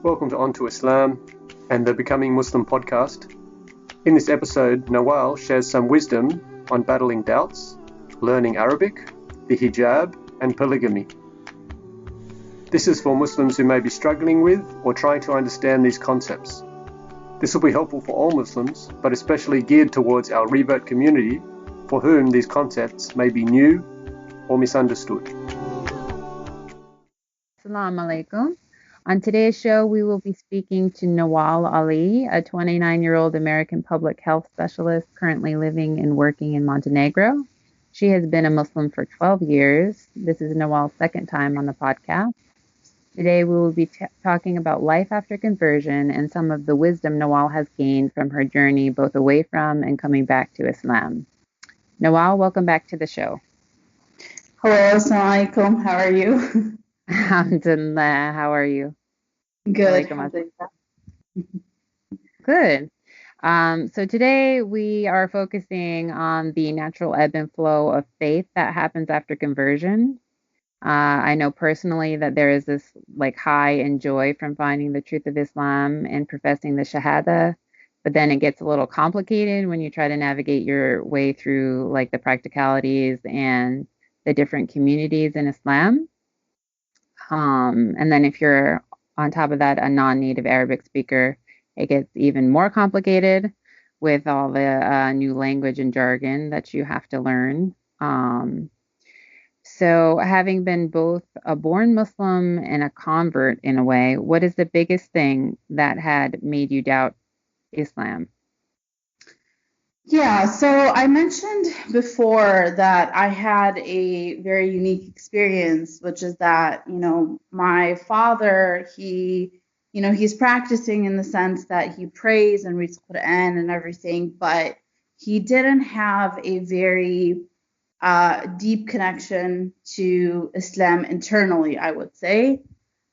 Welcome to On to Islam and the Becoming Muslim podcast. In this episode, Nawal shares some wisdom on battling doubts, learning Arabic, the hijab, and polygamy. This is for Muslims who may be struggling with or trying to understand these concepts. This will be helpful for all Muslims, but especially geared towards our revert community for whom these concepts may be new or misunderstood. Assalamu alaikum. On today's show, we will be speaking to Nawal Ali, a 29-year-old American public health specialist currently living and working in Montenegro. She has been a Muslim for 12 years. This is Nawal's second time on the podcast. Today, we will be talking about life after conversion and some of the wisdom Nawal has gained from her journey both away from and coming back to Islam. Nawal, welcome back to the show. Hello, assalamu alaikum. How are you? Alhamdulillah, how are you? Good. Good. So today we are focusing on the natural ebb and flow of faith that happens after conversion. I know personally that there is this high and joy from finding the truth of Islam and professing the Shahada, but then it gets a little complicated when you try to navigate your way through the practicalities and the different communities in Islam. And then if you're on top of that a non-native Arabic speaker, it gets even more complicated with all the new language and jargon that you have to learn. So having been both a born Muslim and a convert in a way, what is the biggest thing that had made you doubt Islam? Yeah, so I mentioned before that I had a very unique experience, which is that, my father, he's practicing in the sense that he prays and reads Quran and everything, but he didn't have a very deep connection to Islam internally, I would say.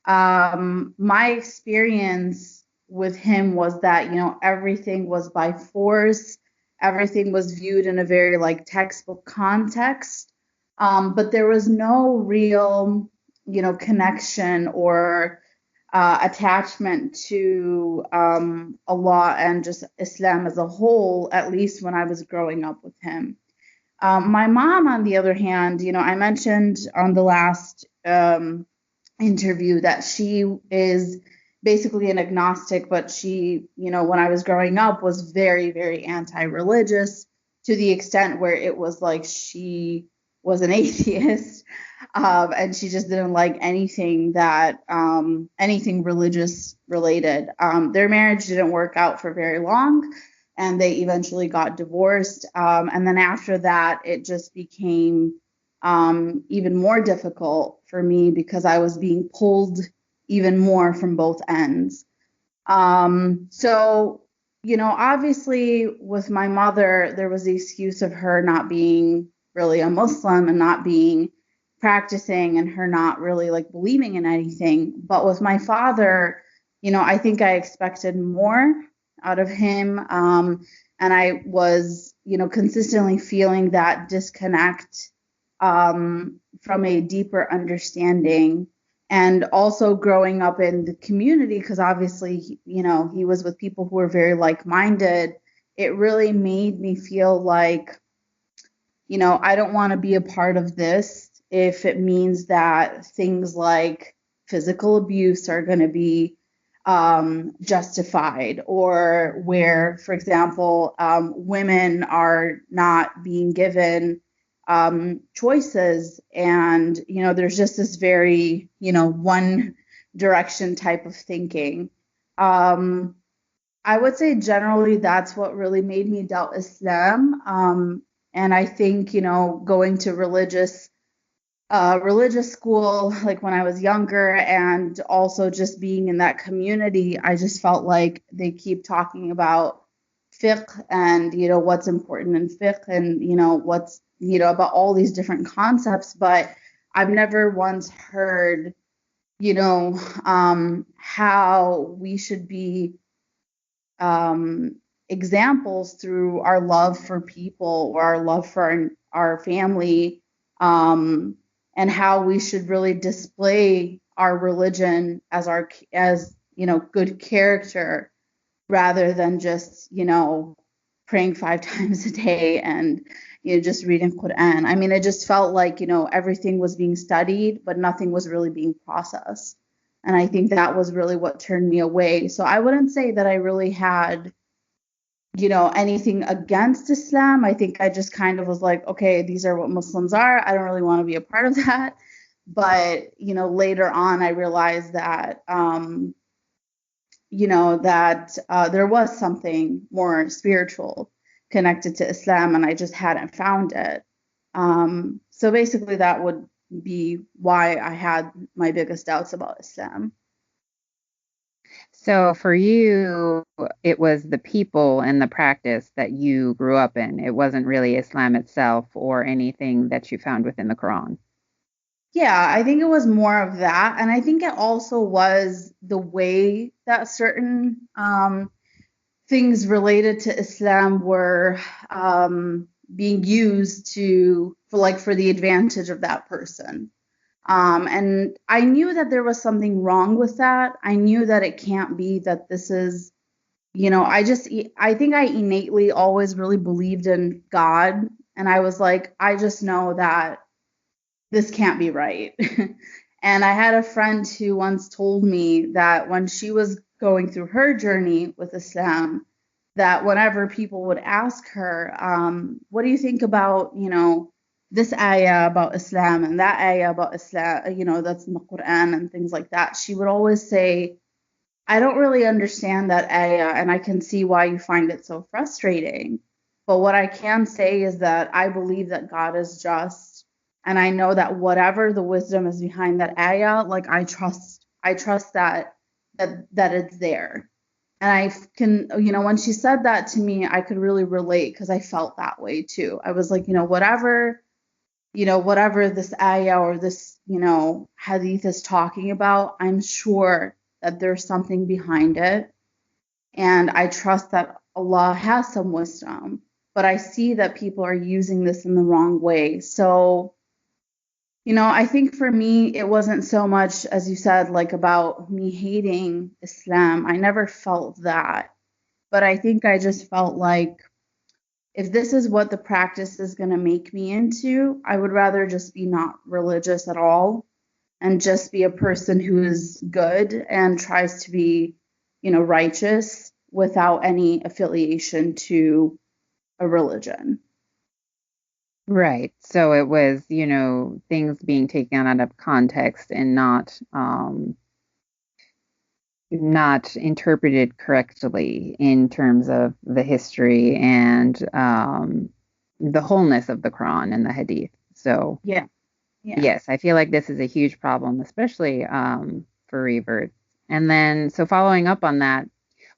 My experience with him was that, everything was by force. Everything was viewed in a very textbook context, but there was no real, connection or attachment to Allah and just Islam as a whole, at least when I was growing up with him. My mom, on the other hand, I mentioned on the last interview that she is basically an agnostic, but she, when I was growing up, was very, very anti-religious to the extent where it was like she was an atheist, and she just didn't like anything that, anything religious related. Their marriage didn't work out for very long, and they eventually got divorced. And then after that, it just became even more difficult for me because I was being pulled even more from both ends. So, obviously with my mother, there was the excuse of her not being really a Muslim and not being practicing and her not really believing in anything. But with my father, I think I expected more out of him. And I was, consistently feeling that disconnect from a deeper understanding. And also growing up in the community, because obviously, he was with people who were very like-minded, it really made me feel like, I don't want to be a part of this if it means that things like physical abuse are going to be justified, or where, for example, women are not being given choices, and there's just this very one direction type of thinking. I would say generally that's what really made me doubt Islam, and I think going to religious school when I was younger, and also just being in that community, I just felt like they keep talking about fiqh and what's important in fiqh and what's about all these different concepts, but I've never once heard, how we should be examples through our love for people or our love for our family, and how we should really display our religion as good character rather than just, praying 5 times a day and, just reading Quran. I mean, it just felt like, everything was being studied, but nothing was really being processed. And I think that was really what turned me away. So I wouldn't say that I really had, anything against Islam. I think I just kind of was like, okay, these are what Muslims are. I don't really want to be a part of that. But, later on, I realized that, there was something more spiritual connected to Islam, and I just hadn't found it. So basically, that would be why I had my biggest doubts about Islam. So for you, it was the people and the practice that you grew up in. It wasn't really Islam itself or anything that you found within the Quran. Yeah, I think it was more of that. And I think it also was the way that certain things related to Islam were being used for the advantage of that person. And I knew that there was something wrong with that. I knew that it can't be that this is, I think I innately always really believed in God. And I was like, I just know that this can't be right. And I had a friend who once told me that when she was going through her journey with Islam, that whenever people would ask her, what do you think about, this ayah about Islam and that ayah about Islam, that's in the Quran and things like that, she would always say, I don't really understand that ayah, and I can see why you find it so frustrating. But what I can say is that I believe that God is just, and I know that whatever the wisdom is behind that ayah, like I trust that it's there. And I can, when she said that to me, I could really relate because I felt that way too. I was like, whatever this ayah or this, hadith is talking about, I'm sure that there's something behind it. And I trust that Allah has some wisdom, but I see that people are using this in the wrong way. So, I think for me, it wasn't so much, as you said, like about me hating Islam. I never felt that. But I think I just felt like if this is what the practice is going to make me into, I would rather just be not religious at all and just be a person who is good and tries to be, righteous without any affiliation to a religion. Right. So it was, things being taken out of context and not interpreted correctly in terms of the history and the wholeness of the Quran and the Hadith. So Yeah. yes, I feel like this is a huge problem, especially for reverts. And then, so following up on that,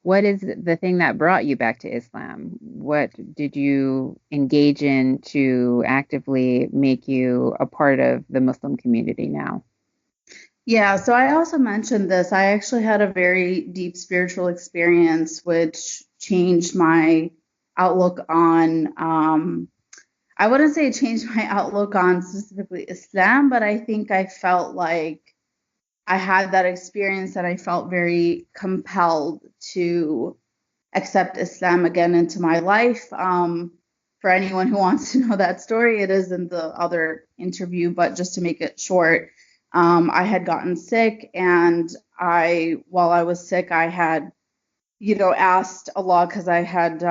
what is the thing that brought you back to Islam? What did you engage in to actively make you a part of the Muslim community now? Yeah, so I also mentioned this. I actually had a very deep spiritual experience, which changed my outlook on, I wouldn't say it changed my outlook on specifically Islam, but I think I felt like I had that experience and I felt very compelled to accept Islam again into my life. For anyone who wants to know that story, it is in the other interview, but just to make it short, I had gotten sick, and while I was sick, I had, asked Allah because I had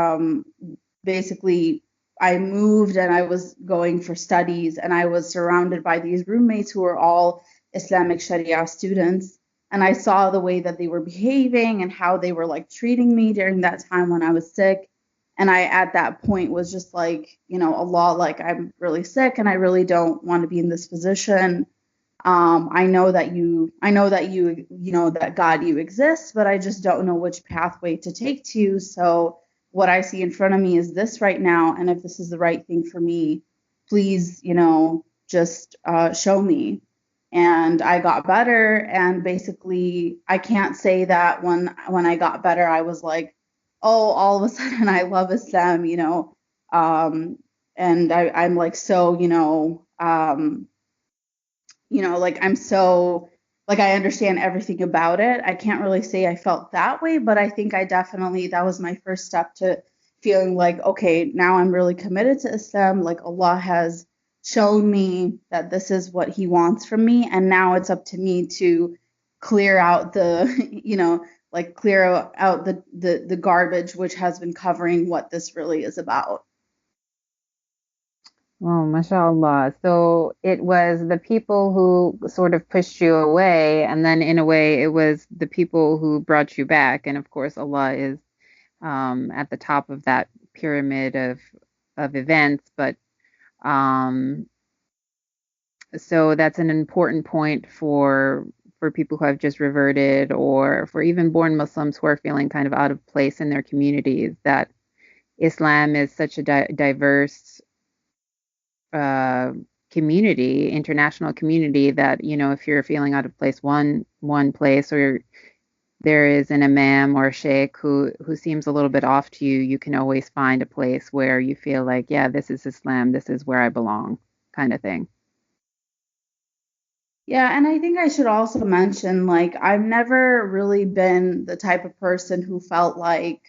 basically I moved and I was going for studies, and I was surrounded by these roommates who were all Islamic Sharia students. And I saw the way that they were behaving and how they were like treating me during that time when I was sick. And I, at that point, was just like, Allah, like, I'm really sick and I really don't want to be in this position. I know that that God, you exist, but I just don't know which pathway to take to you. So what I see in front of me is this right now. And if this is the right thing for me, please, just show me. And I got better. And basically, I can't say that when I got better, I was like, oh, all of a sudden I love Islam, and I'm like so, like I'm so I understand everything about it. I can't really say I felt that way, but I think that was my first step to feeling like, okay, now I'm really committed to Islam. Like Allah has shown me that this is what he wants from me. And now it's up to me to clear out clear out the garbage which has been covering what this really is about. Oh, mashallah. So it was the people who sort of pushed you away, and then in a way, it was the people who brought you back. And of course, Allah is at the top of that pyramid of events. But so that's an important point for people who have just reverted, or for even born Muslims who are feeling kind of out of place in their communities, that Islam is such a diverse community, international community, that, you know, if you're feeling out of place one place, or there is an imam or a sheikh who seems a little bit off to you, you can always find a place where you feel like, yeah, this is Islam, this is where I belong, kind of thing. Yeah, and I think I should also mention, like, I've never really been the type of person who felt like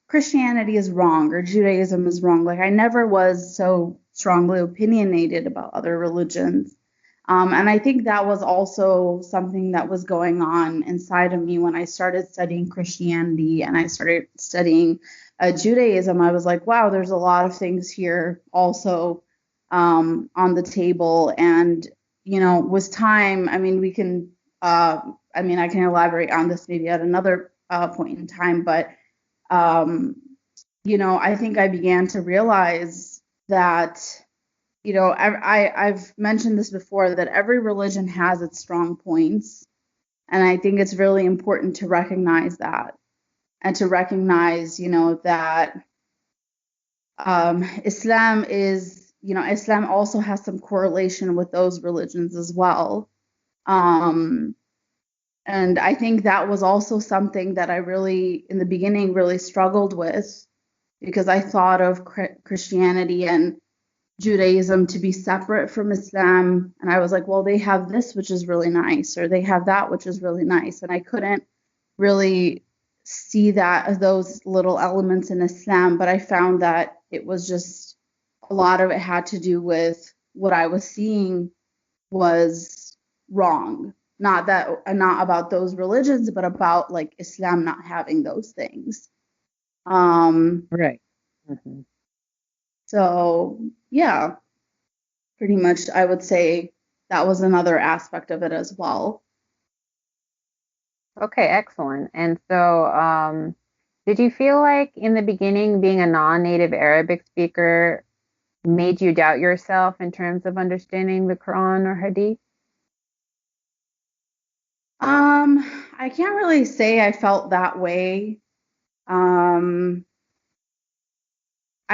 Christianity is wrong or Judaism is wrong. Like, I never was so strongly opinionated about other religions. And I think that was also something that was going on inside of me when I started studying Christianity and I started studying Judaism. I was like, wow, there's a lot of things here also on the table. And, you know, with time, I mean, I can elaborate on this maybe at another point in time, but you know, I think I began to realize that, you know, I've mentioned this before, that every religion has its strong points. And I think it's really important to recognize that, and to recognize, you know, that Islam also has some correlation with those religions as well. And I think that was also something that I really, in the beginning, really struggled with, because I thought of Christianity and Judaism to be separate from Islam. And I was like, well, they have this, which is really nice, or they have that, which is really nice. And I couldn't really see those little elements in Islam, but I found that it was just, a lot of it had to do with what I was seeing was wrong. Not about those religions, but about like Islam not having those things. Right. Mm-hmm. So yeah, pretty much I would say that was another aspect of it as well. Okay, excellent. And so, did you feel like in the beginning, being a non-native Arabic speaker made you doubt yourself in terms of understanding the Quran or Hadith? I can't really say I felt that way. I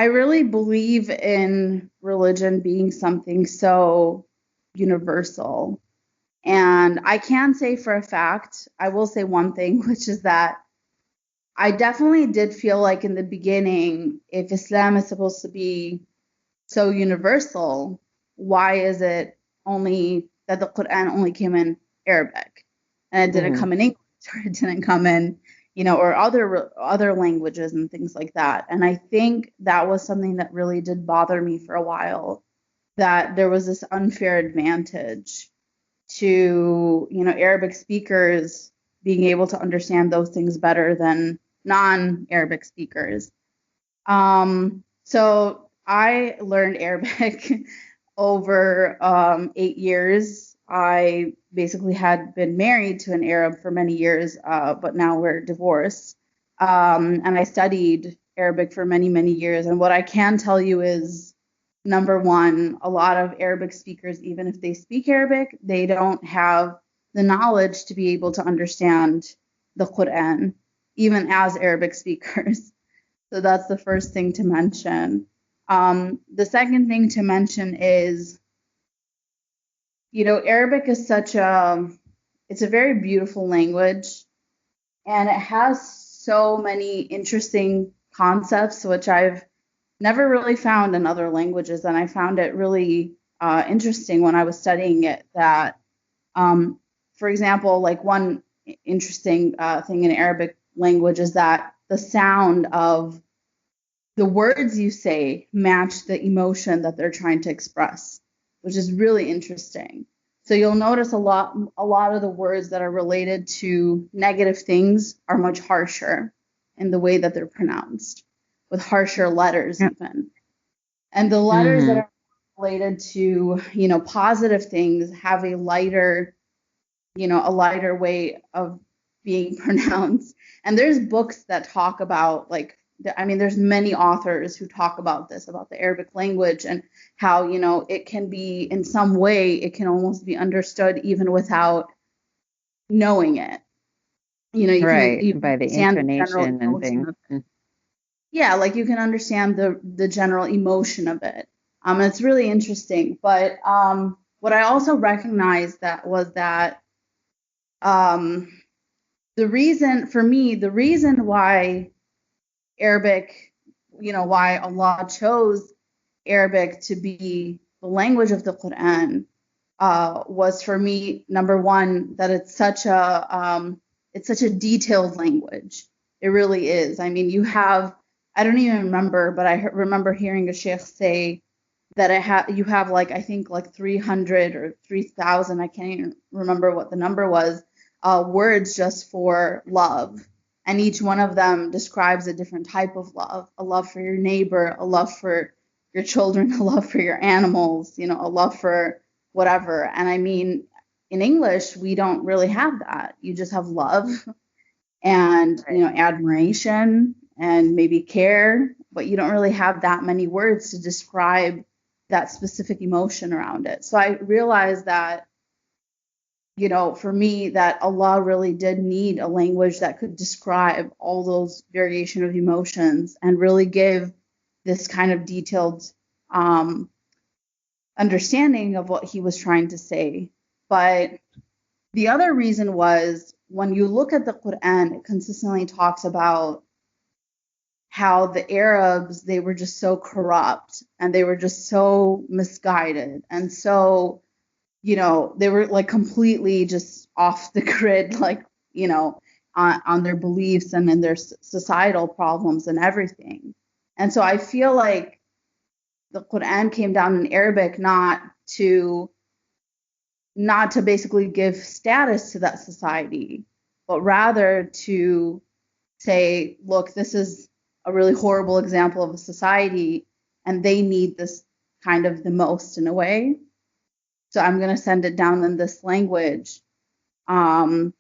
really believe in religion being something so universal. And I can say for a fact, I will say one thing, which is that I definitely did feel like in the beginning, if Islam is supposed to be so universal, why is it only that the Quran only came in Arabic and it didn't come in English, or it didn't come in, you know, or other languages and things like that. And I think that was something that really did bother me for a while, that there was this unfair advantage to, you know, Arabic speakers being able to understand those things better than non-Arabic speakers. So I learned Arabic over 8 years. I basically had been married to an Arab for many years, but now we're divorced. And I studied Arabic for many, many years. And what I can tell you is, number one, a lot of Arabic speakers, even if they speak Arabic, they don't have the knowledge to be able to understand the Quran, even as Arabic speakers. So that's the first thing to mention. The second thing to mention is, you know, Arabic is it's a very beautiful language, and it has so many interesting concepts, which I've never really found in other languages. And I found it really interesting when I was studying it, that for example, like one interesting thing in Arabic language is that the sound of the words you say match the emotion that they're trying to express, which is really interesting. So you'll notice a lot of the words that are related to negative things are much harsher in the way that they're pronounced, with harsher letters even. And the letters that are related to, positive things have a lighter way of being pronounced. And there's books that talk about, like, there's many authors who talk about this, about the Arabic language and how, it can be, in some way, it can almost be understood even without knowing it. You can by the intonation and things. Yeah, like you can understand the general emotion of it. And it's really interesting. But what I also recognized was that the reason why Arabic, why Allah chose Arabic to be the language of the Quran, was, for me, number one, that it's such a detailed language. It really is. I mean, I don't even remember, but I remember hearing a sheikh say that you have like, I think like 300 or 3,000, I can't even remember what the number was, words just for love. And each one of them describes a different type of love: a love for your neighbor, a love for your children, a love for your animals, a love for whatever. And I mean, in English, we don't really have that. You just have love and, admiration and maybe care, but you don't really have that many words to describe that specific emotion around it. So I realized that, for me, that Allah really did need a language that could describe all those variation of emotions and really give this kind of detailed understanding of what he was trying to say. But the other reason was, when you look at the Quran, it consistently talks about how the Arabs, they were just so corrupt and they were just so misguided. And so, they were like completely just off the grid, like, on their beliefs and in their societal problems and everything. And so I feel like the Quran came down in Arabic not to basically give status to that society, but rather to say, look, this is a really horrible example of a society and they need this kind of the most, in a way. So I'm going to send it down in this language to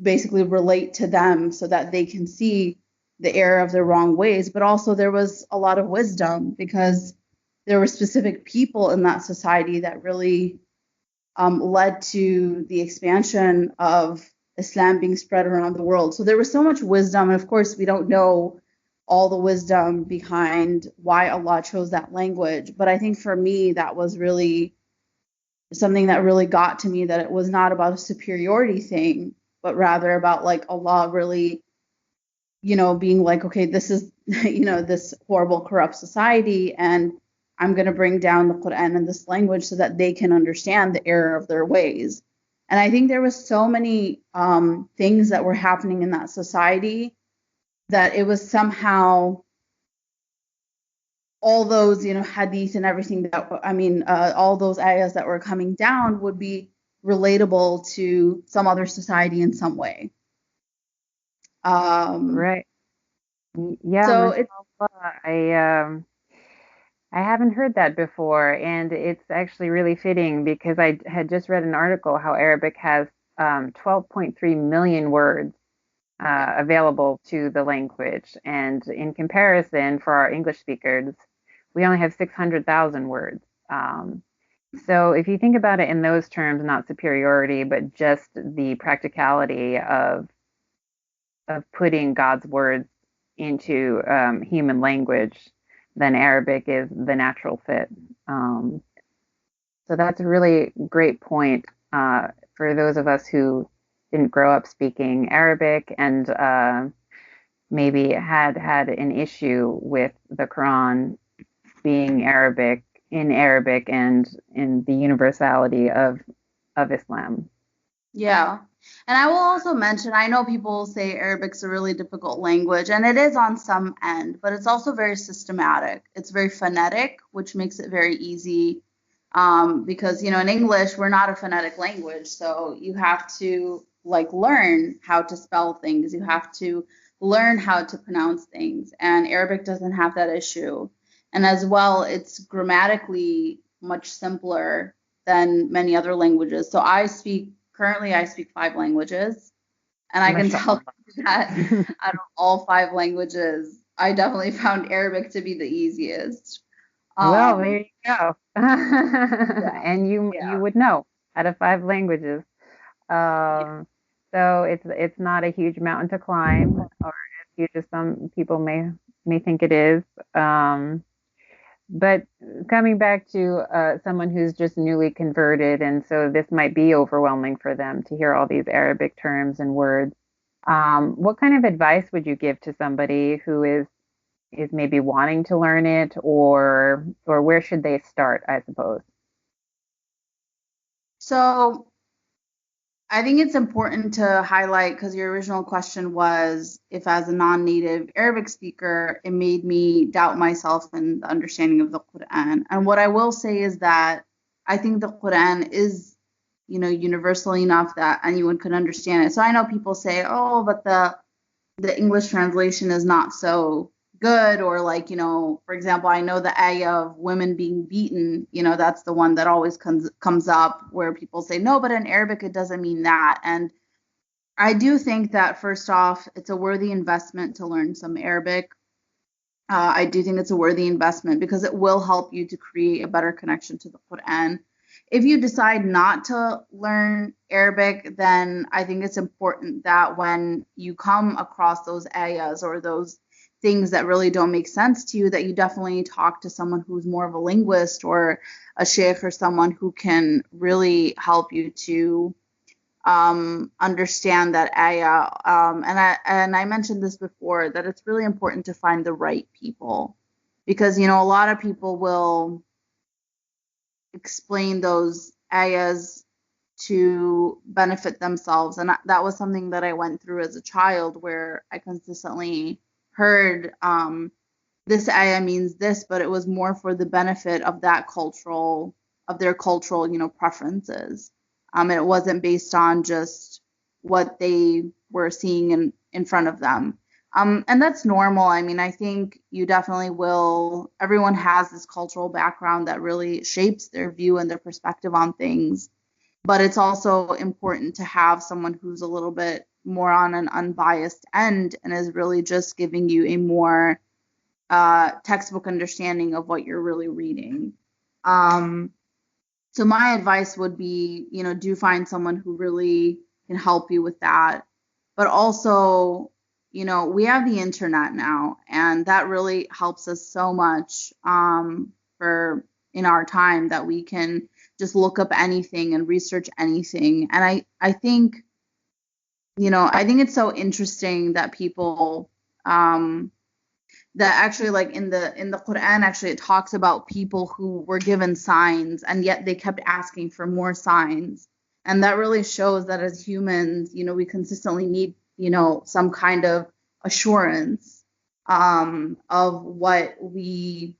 basically relate to them so that they can see the error of their wrong ways. But also there was a lot of wisdom, because there were specific people in that society that really led to the expansion of Islam being spread around the world. So there was so much wisdom. And of course, we don't know all the wisdom behind why Allah chose that language. But I think for me, that was really something that really got to me, that it was not about a superiority thing, but rather about like Allah really, being like, okay, this is, this horrible, corrupt society, and I'm going to bring down the Quran in this language so that they can understand the error of their ways. And I think there was so many things that were happening in that society that it was somehow all those, hadith and everything that, all those ayahs that were coming down would be relatable to some other society in some way. Right. Yeah. So it's, I haven't heard that before, and it's actually really fitting, because I had just read an article how Arabic has 12.3 million words available to the language, and in comparison, for our English speakers, we only have 600,000 words. So if you think about it in those terms, not superiority, but just the practicality of putting God's words into human language, then Arabic is the natural fit. So that's a really great point for those of us who didn't grow up speaking Arabic and maybe had an issue with the Quran being in Arabic and in the universality of of Islam. Yeah. And I will also mention, I know people say Arabic's a really difficult language, and it is on some end, but it's also very systematic. It's very phonetic, which makes it very easy. Because, in English, we're not a phonetic language. So you have to learn how to spell things. You have to learn how to pronounce things. And Arabic doesn't have that issue. And as well, it's grammatically much simpler than many other languages. So currently I speak 5 languages, and I can tell you that out of all 5 languages, I definitely found Arabic to be the easiest. Well, there you go. And you would know out of 5 languages. So it's not a huge mountain to climb, or as huge as some people may think it is. But coming back to someone who's just newly converted, and so this might be overwhelming for them to hear all these Arabic terms and words. What kind of advice would you give to somebody who is maybe wanting to learn it, or where should they start, I suppose? So I think it's important to highlight, because your original question was if as a non-native Arabic speaker, it made me doubt myself in the understanding of the Quran. And what I will say is that I think the Quran is, universal enough that anyone could understand it. So I know people say, oh, but the English translation is not so good, or for example, I know the ayah of women being beaten, that's the one that always comes up, where people say, no, but in Arabic it doesn't mean that. And I do think that, first off, it's a worthy investment to learn some Arabic. I do think it's a worthy investment because it will help you to create a better connection to the Quran. If you decide not to learn Arabic, then I think it's important that when you come across those ayahs or those things that really don't make sense to you, that you definitely talk to someone who's more of a linguist, or a sheikh, or someone who can really help you to understand that ayah. And I mentioned this before, that it's really important to find the right people, because a lot of people will explain those ayahs to benefit themselves, and that was something that I went through as a child, where I consistently heard this ayah means this, but it was more for the benefit of their cultural preferences. It wasn't based on just what they were seeing in front of them. And that's normal. I mean, I think you definitely will. Everyone has this cultural background that really shapes their view and their perspective on things. But it's also important to have someone who's a little bit more on an unbiased end and is really just giving you a more textbook understanding of what you're really reading. So my advice would be, do find someone who really can help you with that. But also, we have the internet now, and that really helps us so much for in our time, that we can just look up anything and research anything. And I think, I think it's so interesting that people that actually, in the Quran, actually it talks about people who were given signs, and yet they kept asking for more signs. And that really shows that as humans, we consistently need, some kind of assurance of what we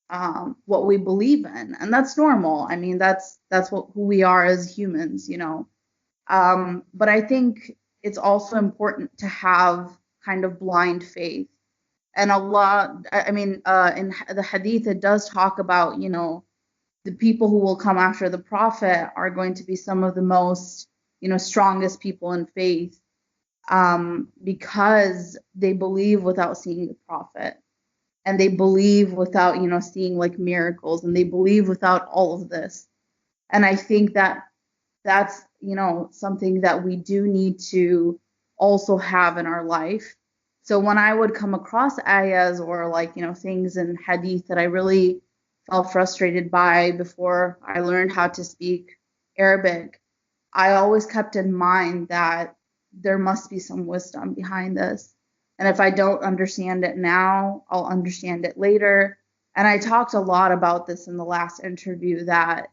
believe in. And that's normal. I mean, that's who we are as humans, but I think it's also important to have kind of blind faith. And Allah, I mean, in the hadith, it does talk about, the people who will come after the Prophet are going to be some of the most, strongest people in faith, because they believe without seeing the Prophet, and they believe without, seeing miracles, and they believe without all of this. And I think that that's, something that we do need to also have in our life. So when I would come across ayahs or things in hadith that I really felt frustrated by before I learned how to speak Arabic, I always kept in mind that there must be some wisdom behind this. And if I don't understand it now, I'll understand it later. And I talked a lot about this in the last interview, that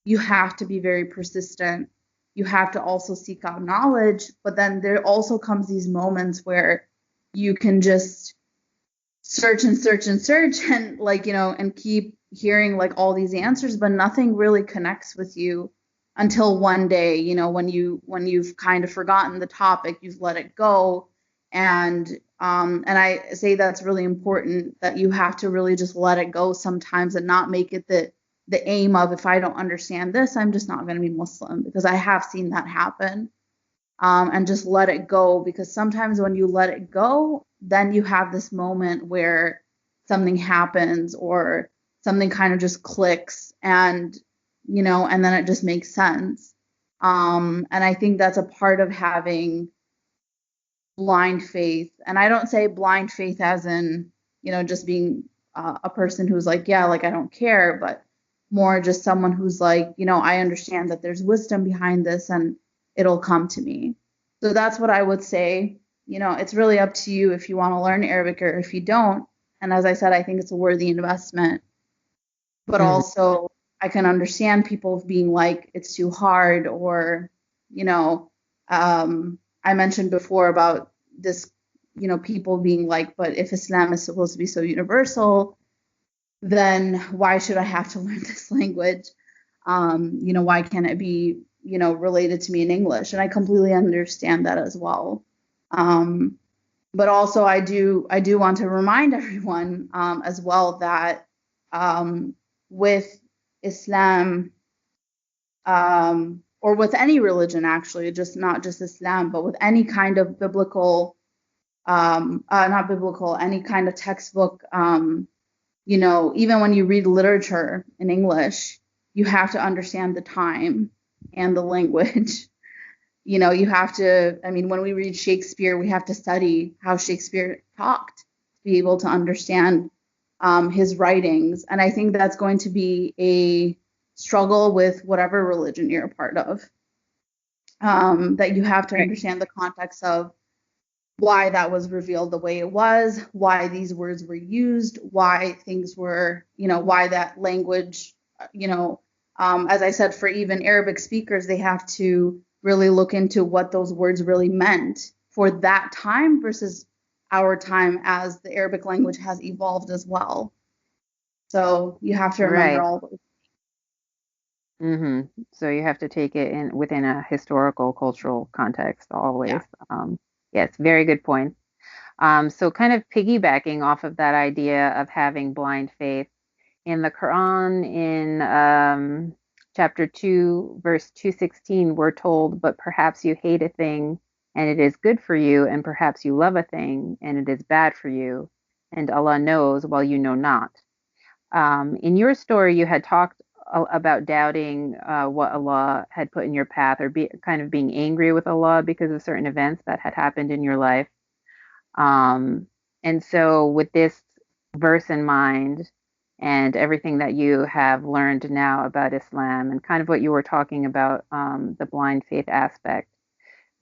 you have to be very persistent you have to also seek out knowledge. But then there also comes these moments where you can just search and search and search and like, and keep hearing like all these answers, but nothing really connects with you until one day, when you've kind of forgotten the topic, you've let it go. And I say that's really important, that you have to really just let it go sometimes and not make it the aim of, if I don't understand this, I'm just not going to be Muslim, because I have seen that happen. And just let it go, because sometimes when you let it go, then you have this moment where something happens or something kind of just clicks, and and then it just makes sense. And I think that's a part of having blind faith. And I don't say blind faith as in, just being a person who's like, yeah, like I don't care, but more just someone who's like, I understand that there's wisdom behind this and it'll come to me. So that's what I would say. It's really up to you if you want to learn Arabic or if you don't. And as I said, I think it's a worthy investment. But also, I can understand people being like, it's too hard, or, I mentioned before about this, people being like, but if Islam is supposed to be so universal, then why should I have to learn this language? Why can't it be, related to me in English? And I completely understand that as well. But also I do want to remind everyone as well that with Islam, or with any religion, actually, just not just Islam, but with any kind of biblical, not biblical, any kind of textbook, even when you read literature in English, you have to understand the time and the language. You have to, when we read Shakespeare, we have to study how Shakespeare talked to be able to understand his writings. And I think that's going to be a struggle with whatever religion you're a part of, that you have to understand the context of why that was revealed the way it was, why these words were used, why things were, why that language, as I said, for even Arabic speakers, they have to really look into what those words really meant for that time versus our time, as the Arabic language has evolved as well. So you have to remember all those. So you have to take it within a historical, cultural context always. Yeah. Yes, very good point. So kind of piggybacking off of that idea of having blind faith, in the Quran, in chapter 2, verse 216, we're told, but perhaps you hate a thing and it is good for you, and perhaps you love a thing and it is bad for you, and Allah knows while you know not. In your story, you had talked about doubting what Allah had put in your path, or kind of being angry with Allah because of certain events that had happened in your life. And so with this verse in mind, and everything that you have learned now about Islam, and kind of what you were talking about, the blind faith aspect,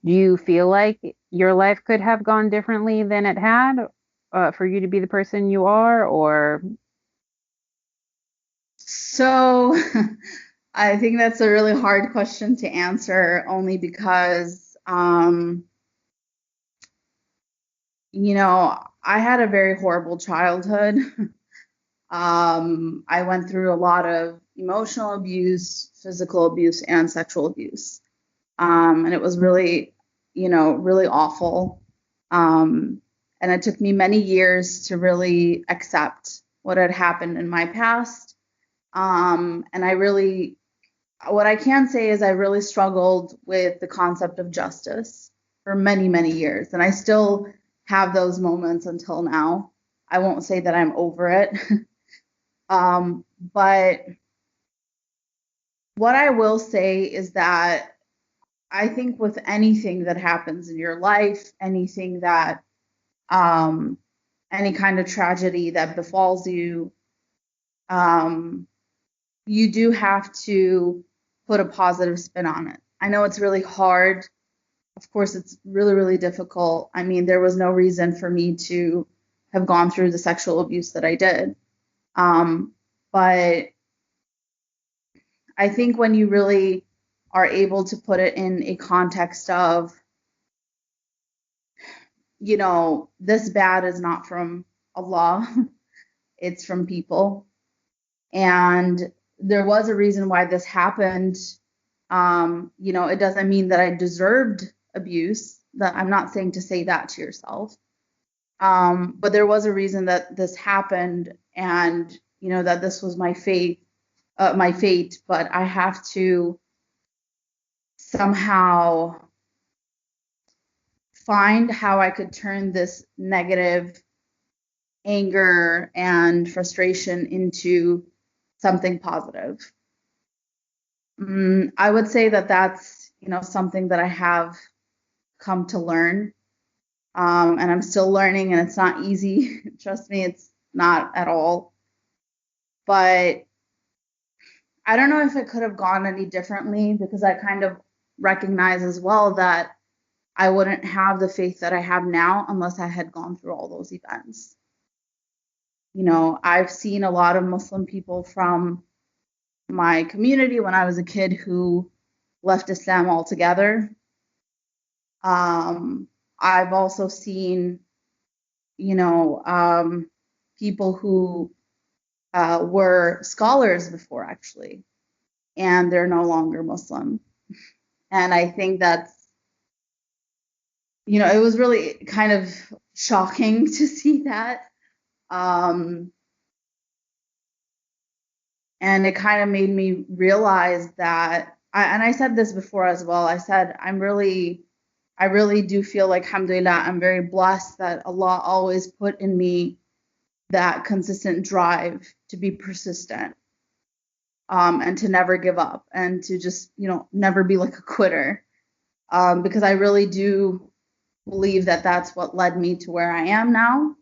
do you feel like your life could have gone differently than it had for you to be the person you are, or? So I think that's a really hard question to answer, only because, I had a very horrible childhood. I went through a lot of emotional abuse, physical abuse, and sexual abuse. And it was really, really awful. And it took me many years to really accept what had happened in my past. And what I can say is I really struggled with the concept of justice for many, many years. And I still have those moments until now. I won't say that I'm over it. But what I will say is that I think with anything that happens in your life, anything that, any kind of tragedy that befalls you, you do have to put a positive spin on it. I know it's really hard. Of course, it's really, really difficult. There was no reason for me to have gone through the sexual abuse that I did. But I think when you really are able to put it in a context of, this bad is not from Allah, it's from people. And there was a reason why this happened. It doesn't mean that I deserved abuse. That I'm not saying to say that to yourself. But there was a reason that this happened, and that this was my fate. But I have to somehow find how I could turn this negative anger and frustration into something positive. I would say that that's, something that I have come to learn. And I'm still learning, and it's not easy. Trust me, it's not at all. But I don't know if it could have gone any differently, because I kind of recognize as well that I wouldn't have the faith that I have now unless I had gone through all those events. I've seen a lot of Muslim people from my community when I was a kid who left Islam altogether. I've also seen, people who were scholars before, actually, and they're no longer Muslim. And I think that's, it was really kind of shocking to see that. And it kind of made me realize that, and I said this before as well, I said, I really do feel like, alhamdulillah, I'm very blessed that Allah always put in me that consistent drive to be persistent, and to never give up, and to just, never be like a quitter, because I really do believe that that's what led me to where I am now.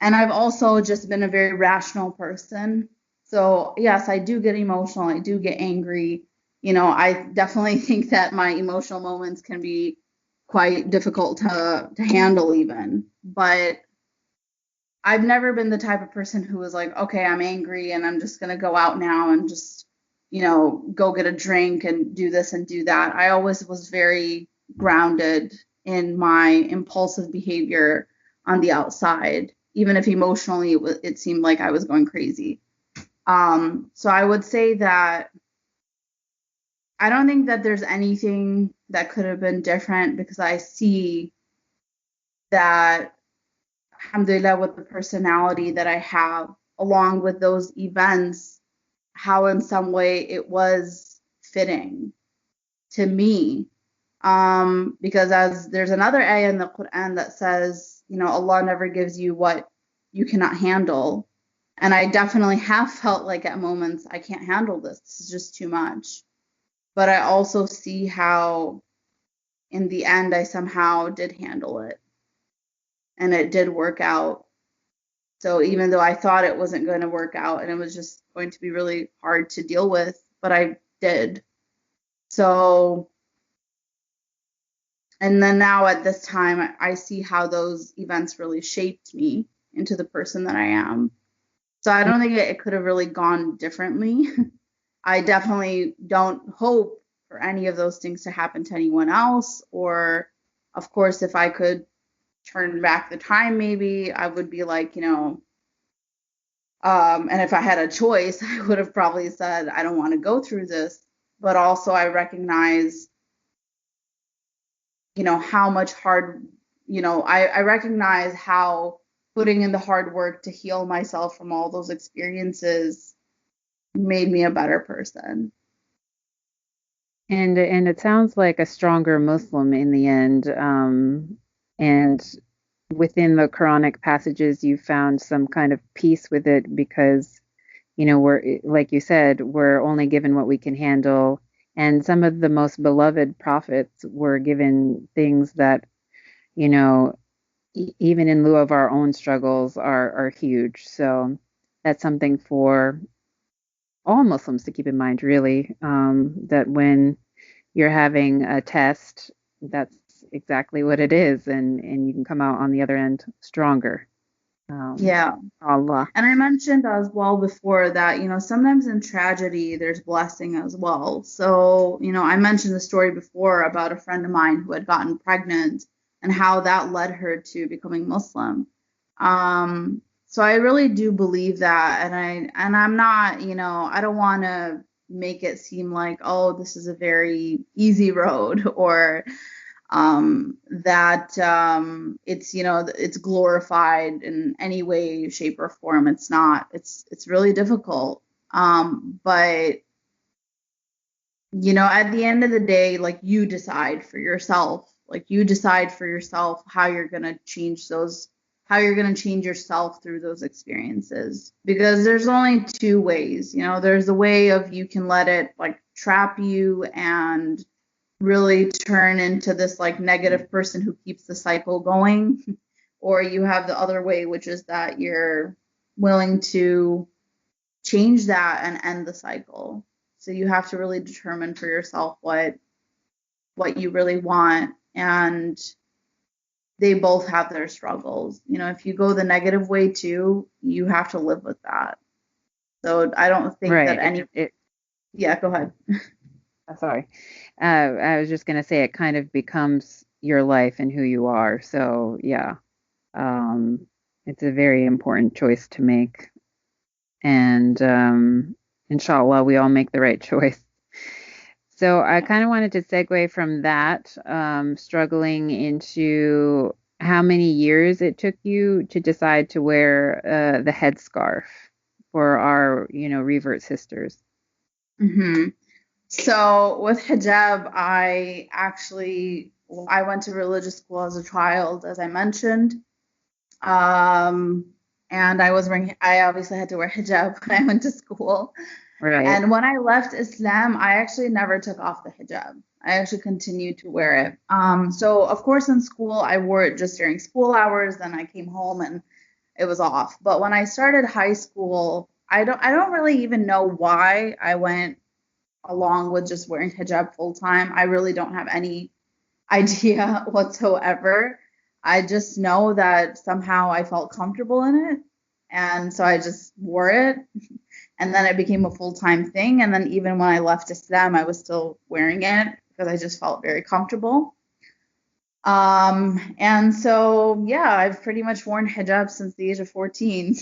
And I've also just been a very rational person. So yes, I do get emotional. I do get angry. I definitely think that my emotional moments can be quite difficult to handle even. But I've never been the type of person who was like, okay, I'm angry and I'm just going to go out now and just, go get a drink and do this and do that. I always was very grounded in my impulsive behavior on the outside, even if emotionally it seemed like I was going crazy. So I would say that I don't think that there's anything that could have been different, because I see that, alhamdulillah, with the personality that I have, along with those events, how in some way it was fitting to me. Because as there's another ayah in the Quran that says, Allah never gives you what you cannot handle. And I definitely have felt like at moments, I can't handle this. This is just too much. But I also see how in the end, I somehow did handle it. And it did work out. So even though I thought it wasn't going to work out and it was just going to be really hard to deal with, but I did. So, and then now at this time, I see how those events really shaped me into the person that I am. So I don't think it could have really gone differently. I definitely don't hope for any of those things to happen to anyone else. Or, of course, if I could turn back the time, maybe I would be like, and if I had a choice, I would have probably said, I don't want to go through this. But also I recognize, how much hard, I recognize how putting in the hard work to heal myself from all those experiences made me a better person. And it sounds like a stronger Muslim in the end. And within the Quranic passages, you found some kind of peace with it, because, we're, like you said, we're only given what we can handle. And some of the most beloved prophets were given things that, even in lieu of our own struggles, are huge. So that's something for all Muslims to keep in mind, really, that when you're having a test, that's exactly what it is, and you can come out on the other end stronger. Yeah. Allah. And I mentioned as well before that, sometimes in tragedy, there's blessing as well. So, I mentioned the story before about a friend of mine who had gotten pregnant and how that led her to becoming Muslim. So I really do believe that. And I'm not, I don't want to make it seem like, oh, this is a very easy road or that it's glorified in any way, shape, or form. It's not. It's really difficult. But at the end of the day, like you decide for yourself. Like you decide for yourself how you're gonna change yourself through those experiences. Because there's only two ways. There's the way of you can let it like trap you and really turn into this like negative person who keeps the cycle going, or you have the other way, which is that you're willing to change that and end the cycle. So you have to really determine for yourself what you really want, and they both have their struggles. If you go the negative way too, you have to live with that. So I don't think that yeah, go ahead. Sorry. I was just going to say it kind of becomes your life and who you are. So, yeah, it's a very important choice to make. And inshallah, we all make the right choice. So I kind of wanted to segue from that, struggling into how many years it took you to decide to wear the headscarf for our, revert sisters. Mm-hmm. So with hijab, I went to religious school as a child, as I mentioned. And I obviously had to wear hijab when I went to school. Right. And when I left Islam, I actually never took off the hijab. I actually continued to wear it. So of course in school, I wore it just during school hours. Then I came home and it was off. But when I started high school, I don't really even know why I went along with just wearing hijab full time. I really don't have any idea whatsoever. I just know that somehow I felt comfortable in it. And so I just wore it. And then it became a full-time thing. And then even when I left Islam, I was still wearing it because I just felt very comfortable. And so, yeah, I've pretty much worn hijab since the age of 14.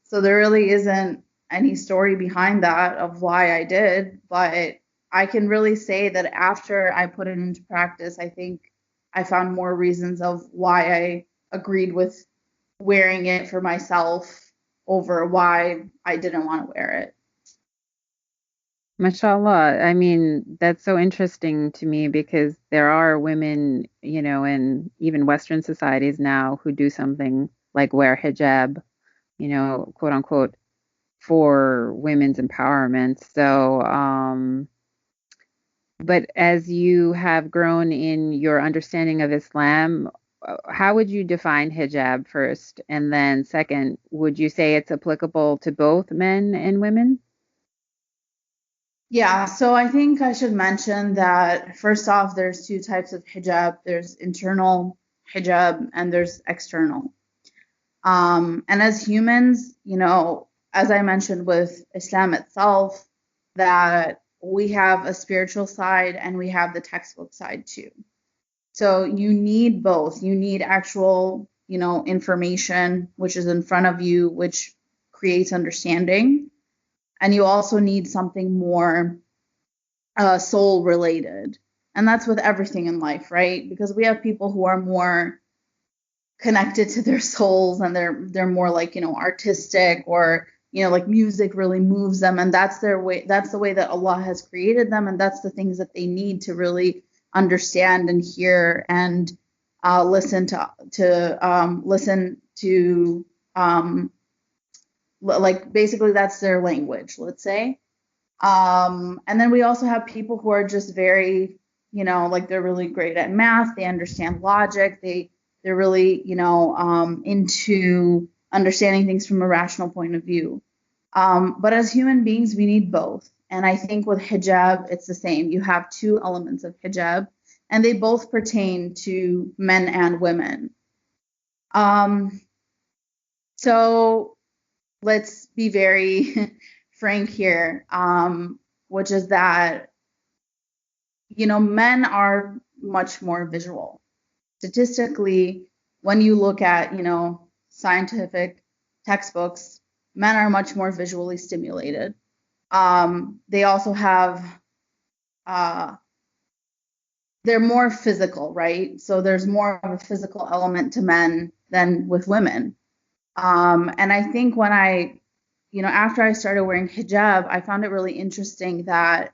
So there really isn't any story behind that of why I did, but I can really say that after I put it into practice, I think I found more reasons of why I agreed with wearing it for myself over why I didn't want to wear it. Mashallah. I mean, that's so interesting to me because there are women, in even Western societies now who do something like wear hijab, quote unquote, for women's empowerment. So, but as you have grown in your understanding of Islam, how would you define hijab first? And then second, would you say it's applicable to both men and women? Yeah, so I think I should mention that first off, there's two types of hijab. There's internal hijab and there's external. And as humans, as I mentioned with Islam itself, that we have a spiritual side and we have the textbook side too. So you need both. You need actual, information, which is in front of you, which creates understanding. And you also need something more soul related. And that's with everything in life, right? Because we have people who are more connected to their souls and they're more like, artistic, or, like music really moves them. And that's their way. That's the way that Allah has created them. And that's the things that they need to really understand and hear and listen to like basically that's their language, let's say. And then we also have people who are just very, like they're really great at math. They understand logic. They're really, into understanding things from a rational point of view. But as human beings, we need both. And I think with hijab, it's the same. You have two elements of hijab, and they both pertain to men and women. So let's be very frank here, which is that, men are much more visual. Statistically, when you look at, scientific textbooks, men are much more visually stimulated. They also have, they're more physical, right? So there's more of a physical element to men than with women. And I think when after I started wearing hijab, I found it really interesting that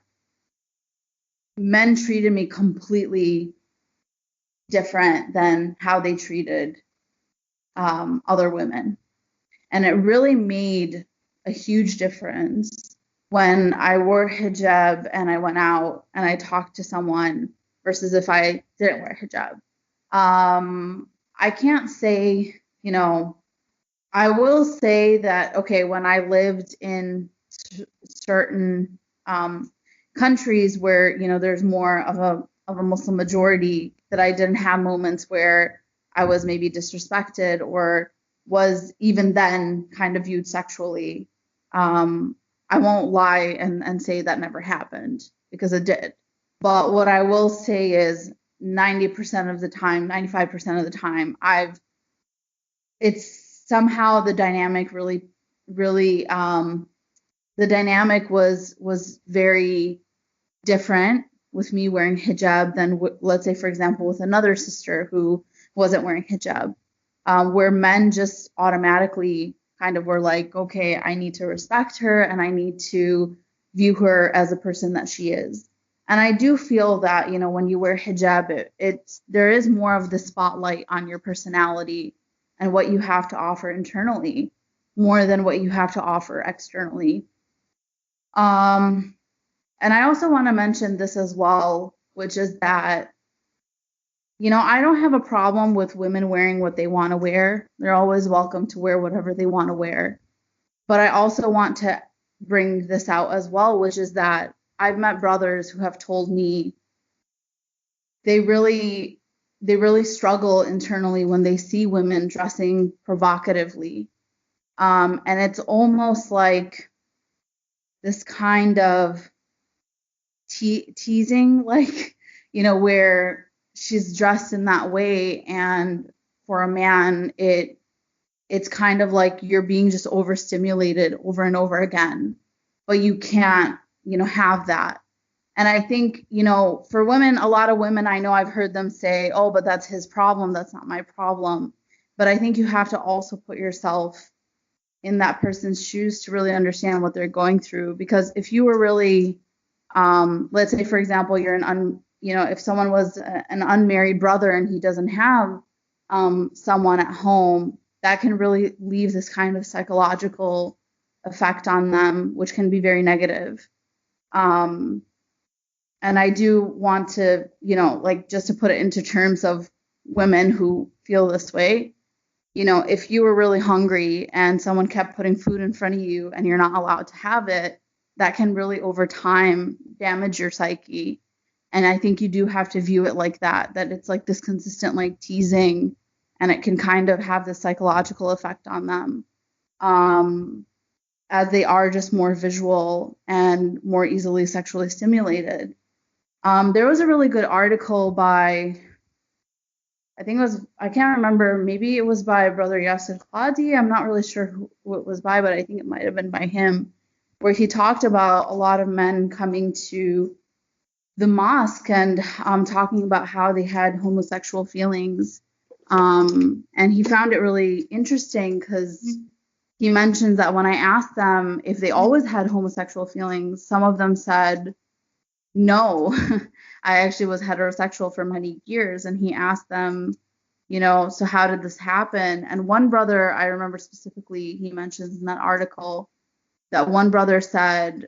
men treated me completely different than how they treated other women. And it really made a huge difference when I wore hijab and I went out and I talked to someone versus if I didn't wear hijab. I can't say, I will say that, okay, when I lived in certain countries where, there's more of a Muslim majority, that I didn't have moments where I was maybe disrespected or was even then kind of viewed sexually. I won't lie and say that never happened, because it did. But what I will say is 90% of the time, 95% of the time, it's somehow the dynamic really, the dynamic was very different with me wearing hijab than, let's say, for example, with another sister who wasn't wearing hijab, where men just automatically kind of were like, okay, I need to respect her and I need to view her as a person that she is. And I do feel that, when you wear hijab, there is more of the spotlight on your personality and what you have to offer internally more than what you have to offer externally. And I also want to mention this as well, which is that, I don't have a problem with women wearing what they want to wear. They're always welcome to wear whatever they want to wear. But I also want to bring this out as well, which is that I've met brothers who have told me they really struggle internally when they see women dressing provocatively. And it's almost like this kind of teasing, like, where she's dressed in that way. And for a man, it's kind of like you're being just overstimulated over and over again, but you can't, have that. And I think, for women, a lot of women, I know I've heard them say, oh, but that's his problem. That's not my problem. But I think you have to also put yourself in that person's shoes to really understand what they're going through. Because if you were really, let's say, for example, if someone was an unmarried brother and he doesn't have someone at home, that can really leave this kind of psychological effect on them, which can be very negative. And I do want to, just to put it into terms of women who feel this way, if you were really hungry and someone kept putting food in front of you and you're not allowed to have it, that can really over time damage your psyche. And I think you do have to view it like that it's like this consistent like teasing, and it can kind of have this psychological effect on them, as they are just more visual and more easily sexually stimulated. There was a really good article by, I can't remember, maybe it was by Brother Yasser Khadi. I'm not really sure who it was by, but I think it might have been by him, where he talked about a lot of men coming to the mosque and talking about how they had homosexual feelings. And he found it really interesting because he mentions that when I asked them if they always had homosexual feelings, some of them said, no, I actually was heterosexual for many years. And he asked them, so how did this happen? And one brother, I remember specifically, he mentions in that article that one brother said,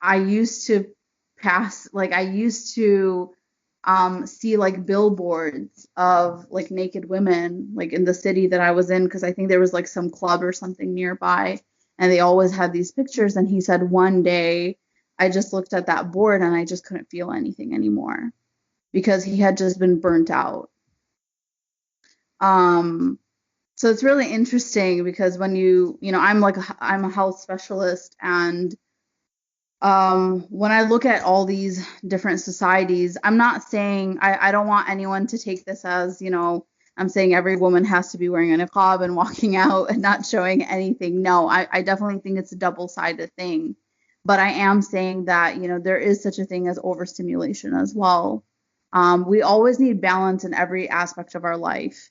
I used to see like billboards of like naked women, like in the city that I was in, because I think there was like some club or something nearby, and they always had these pictures. And he said one day I just looked at that board and I just couldn't feel anything anymore, because he had just been burnt out. So it's really interesting because when I'm a health specialist, and when I look at all these different societies, I'm not saying I don't want anyone to take this as, I'm saying every woman has to be wearing a niqab and walking out and not showing anything. No, I definitely think it's a double-sided thing. But I am saying that, there is such a thing as overstimulation as well. We always need balance in every aspect of our life.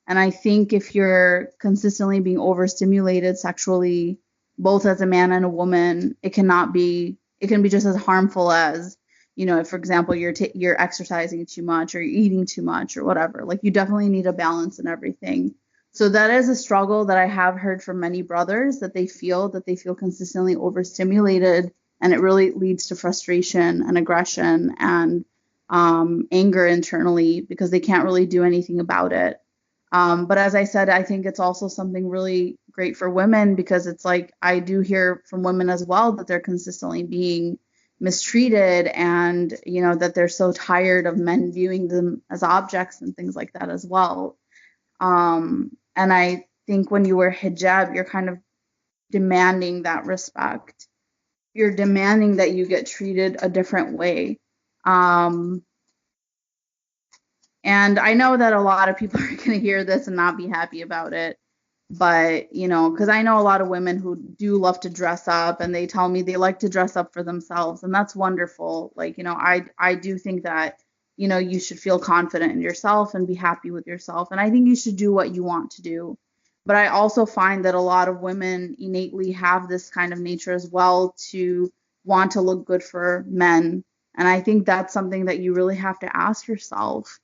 And I think if you're consistently being overstimulated sexually, both as a man and a woman, it can be just as harmful as, if, for example, you're exercising too much or you're eating too much or whatever. Like, you definitely need a balance in everything. So that is a struggle that I have heard from many brothers, that they feel consistently overstimulated, and it really leads to frustration and aggression and anger internally because they can't really do anything about it. But as I said, I think it's also something really great for women, because it's like, I do hear from women as well that they're consistently being mistreated, and, that they're so tired of men viewing them as objects and things like that as well. And I think when you wear hijab, you're kind of demanding that respect. You're demanding that you get treated a different way. And I know that a lot of people are going to hear this and not be happy about it. But, because I know a lot of women who do love to dress up, and they tell me they like to dress up for themselves. And that's wonderful. Like, I do think that, you should feel confident in yourself and be happy with yourself. And I think you should do what you want to do. But I also find that a lot of women innately have this kind of nature as well, to want to look good for men. And I think that's something that you really have to ask yourself.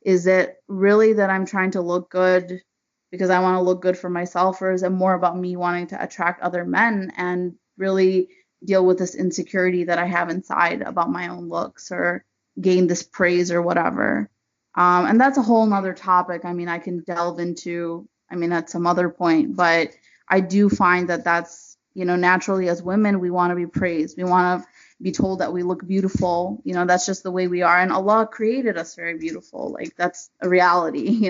Is it really that I'm trying to look good because I want to look good for myself, or is it more about me wanting to attract other men and really deal with this insecurity that I have inside about my own looks, or gain this praise or whatever? And that's a whole nother topic. I mean, I can delve into, at some other point, but I do find that that's, naturally as women, we want to be praised. We want to be told that we look beautiful. That's just the way we are. And Allah created us very beautiful. Like, that's a reality,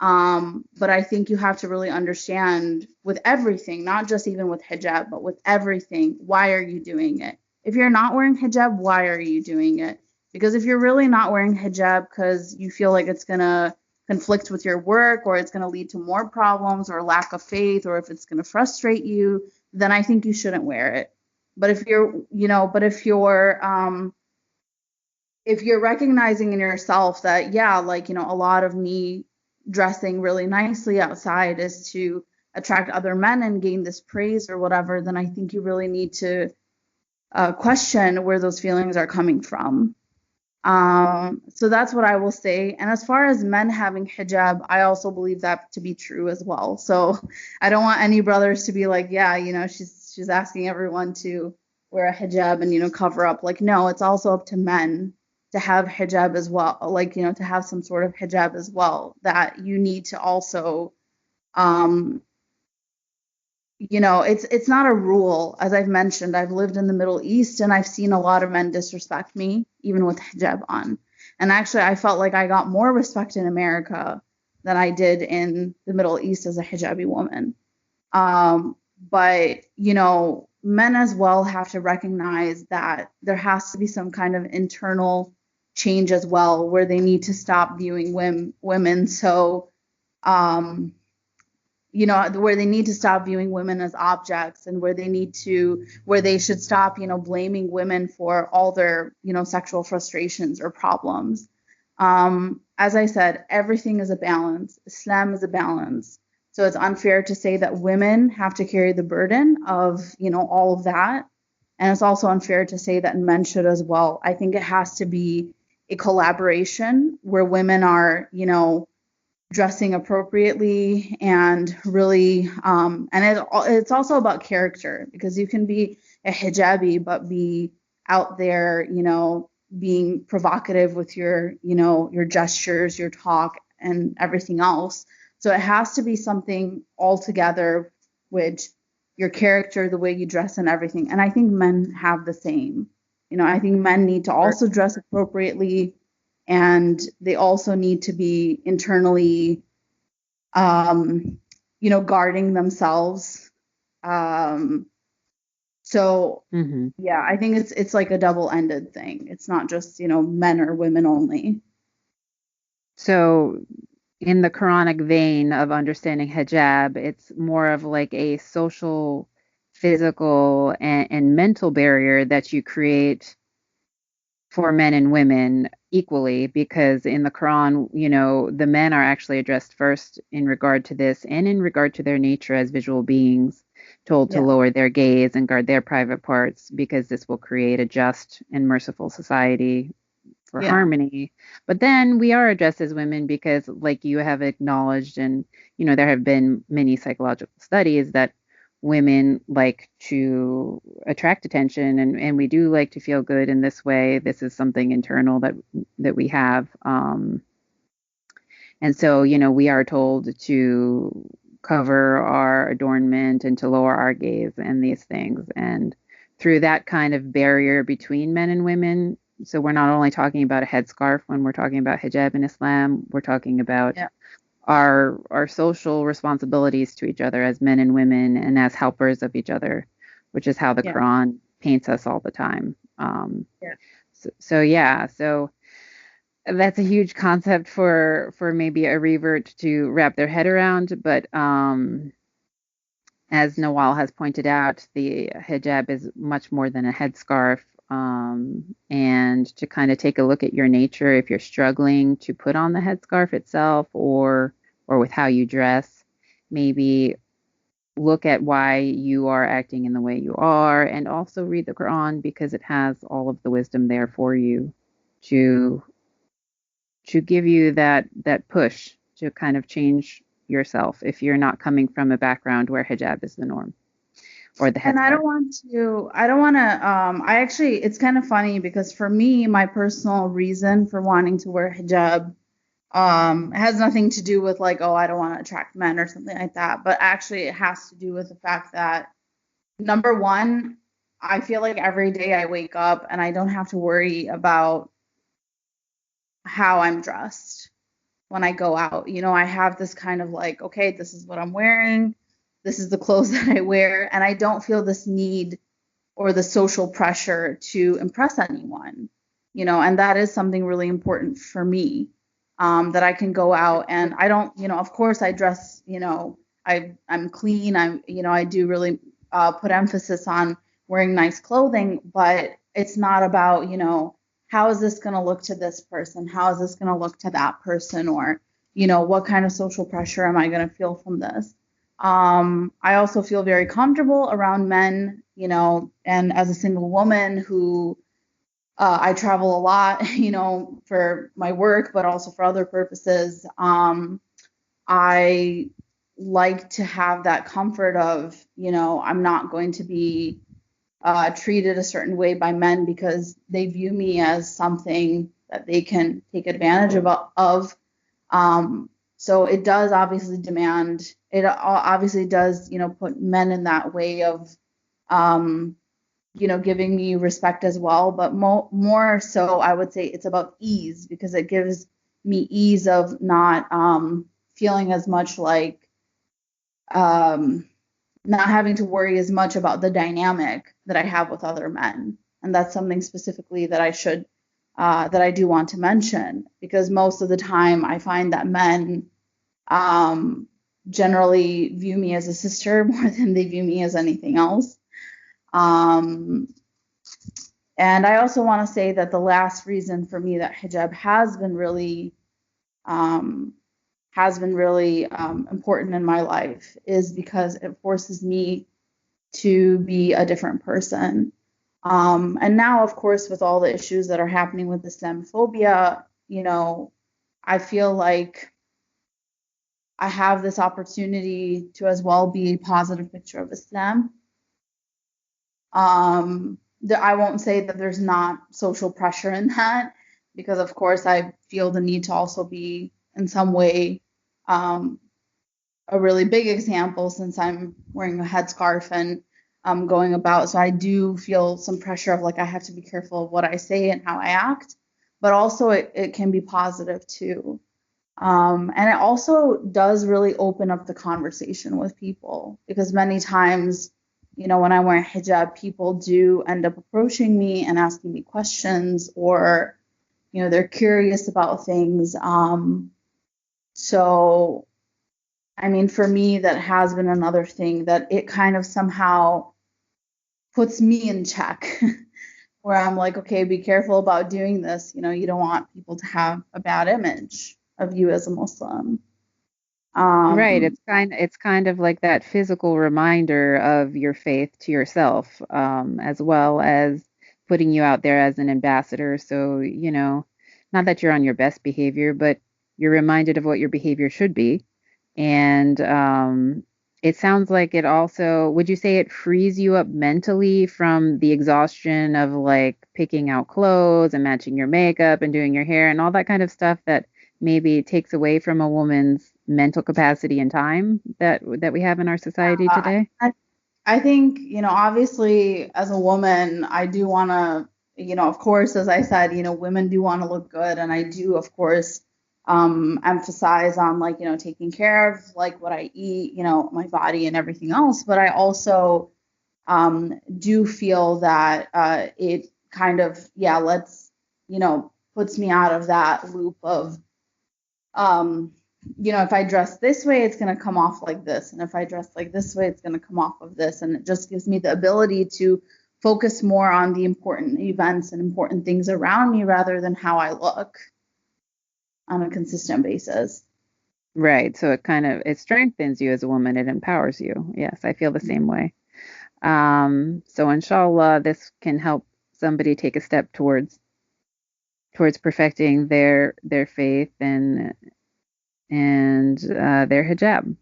But I think you have to really understand with everything, not just even with hijab, but with everything, why are you doing it? If you're not wearing hijab, why are you doing it? Because if you're really not wearing hijab because you feel like it's going to conflict with your work, or it's going to lead to more problems or lack of faith, or if it's going to frustrate you, then I think you shouldn't wear it. But if you're recognizing in yourself that, yeah, like, a lot of me dressing really nicely outside is to attract other men and gain this praise or whatever, then I think you really need to question where those feelings are coming from. So that's what I will say. And as far as men having hijab, I also believe that to be true as well. So I don't want any brothers to be like, yeah, she's asking everyone to wear a hijab and, cover up. Like, no, it's also up to men to have hijab as well. Like, to have some sort of hijab as well, that you need to also, it's not a rule. As I've mentioned, I've lived in the Middle East, and I've seen a lot of men disrespect me, even with hijab on. And actually, I felt like I got more respect in America than I did in the Middle East as a hijabi woman. But, men as well have to recognize that there has to be some kind of internal change as well, where they need to stop viewing women so, where they need to stop viewing women as objects, and where they should stop, blaming women for all their, sexual frustrations or problems. As I said, everything is a balance. Islam is a balance. So it's unfair to say that women have to carry the burden of, all of that. And it's also unfair to say that men should as well. I think it has to be a collaboration where women are, dressing appropriately and really, and it's also about character, because you can be a hijabi but be out there, being provocative with your gestures, your talk, and everything else. So it has to be something altogether, which your character, the way you dress, and everything. And I think men have the same. I think men need to also dress appropriately, and they also need to be internally guarding themselves. So Hmm. yeah, I think it's like a double-ended thing. It's not just, men or women only. So in the Quranic vein of understanding hijab, it's more of like a social, physical, and mental barrier that you create for men and women equally, because in the Quran, the men are actually addressed first in regard to this and in regard to their nature as visual beings, told to Yeah. lower their gaze and guard their private parts because this will create a just and merciful society for Yeah. harmony. But then we are addressed as women because, like you have acknowledged, and there have been many psychological studies that women like to attract attention, and we do like to feel good in this way. This is something internal that we have. And so, we are told to cover our adornment and to lower our gaze and these things. And through that kind of barrier between men and women, so we're not only talking about a headscarf when we're talking about hijab in Islam, we're talking about Yeah. our social responsibilities to each other as men and women and as helpers of each other, which is how the Yeah. Quran paints us all the time. Yeah. So yeah, so that's a huge concept for maybe a revert to wrap their head around, but as Nawal has pointed out, the hijab is much more than a headscarf. And to kind of take a look at your nature, if you're struggling to put on the headscarf itself, or with how you dress, maybe look at why you are acting in the way you are, and also read the Quran because it has all of the wisdom there for you to give you that push to kind of change yourself if you're not coming from a background where hijab is the norm or the And headscarf. I don't want to, I actually, it's kind of funny because for me, my personal reason for wanting to wear hijab, has nothing to do with like, oh, I don't want to attract men or something like that. But actually, it has to do with the fact that number one, I feel like every day I wake up and I don't have to worry about how I'm dressed when I go out. I have this kind of like, okay, this is what I'm wearing. This is the clothes that I wear. And I don't feel this need or the social pressure to impress anyone, and that is something really important for me, that I can go out and I don't, of course I dress, I'm clean. I do really put emphasis on wearing nice clothing, but it's not about, how is this going to look to this person? How is this going to look to that person? Or, what kind of social pressure am I going to feel from this? I also feel very comfortable around men, and as a single woman who I travel a lot, for my work, but also for other purposes. I like to have that comfort of, I'm not going to be treated a certain way by men because they view me as something that they can take advantage of. So it does obviously obviously does, put men in that way of, giving me respect as well. But more so, I would say it's about ease because it gives me ease of not feeling as much like, not having to worry as much about the dynamic that I have with other men. And that's something specifically that that I do want to mention because most of the time I find that men generally view me as a sister more than they view me as anything else. Um, and I also want to say that the last reason for me that hijab um, has been really important in my life is because it forces me to be a different person. And now, of course, with all the issues that are happening with Islamophobia, I feel like I have this opportunity to as well be a positive picture of Islam. I won't say that there's not social pressure in that, because of course I feel the need to also be in some way um, a really big example since I'm wearing a headscarf and going about. So I do feel some pressure of like I have to be careful of what I say and how I act, but also it can be positive too. And it also does really open up the conversation with people, because many times, when I wear hijab, people do end up approaching me and asking me questions, or, they're curious about things. So, I mean, for me, that has been another thing that it kind of somehow puts me in check, where I'm like, okay, be careful about doing this. You don't want people to have a bad image of you as a Muslim. Right. Um, It's kind of like that physical reminder of your faith to yourself, as well as putting you out there as an ambassador. So, not that you're on your best behavior, but you're reminded of what your behavior should be. And it sounds like it also, would you say it frees you up mentally from the exhaustion of like picking out clothes and matching your makeup and doing your hair and all that kind of stuff that maybe takes away from a woman's mental capacity and time that we have in our society I, today? I think, obviously as a woman, I do want to, of course, as I said, women do want to look good. And I do, of course, emphasize on like, taking care of like what I eat, my body and everything else. But I also do feel that it kind of, puts me out of that loop of, if I dress this way, it's going to come off like this. And if I dress like this way, it's going to come off of this. And it just gives me the ability to focus more on the important events and important things around me rather than how I look on a consistent basis. Right. So it strengthens you as a woman. It empowers you. Yes, I feel the same way. So inshallah, this can help somebody take a step towards perfecting their faith and their hijab.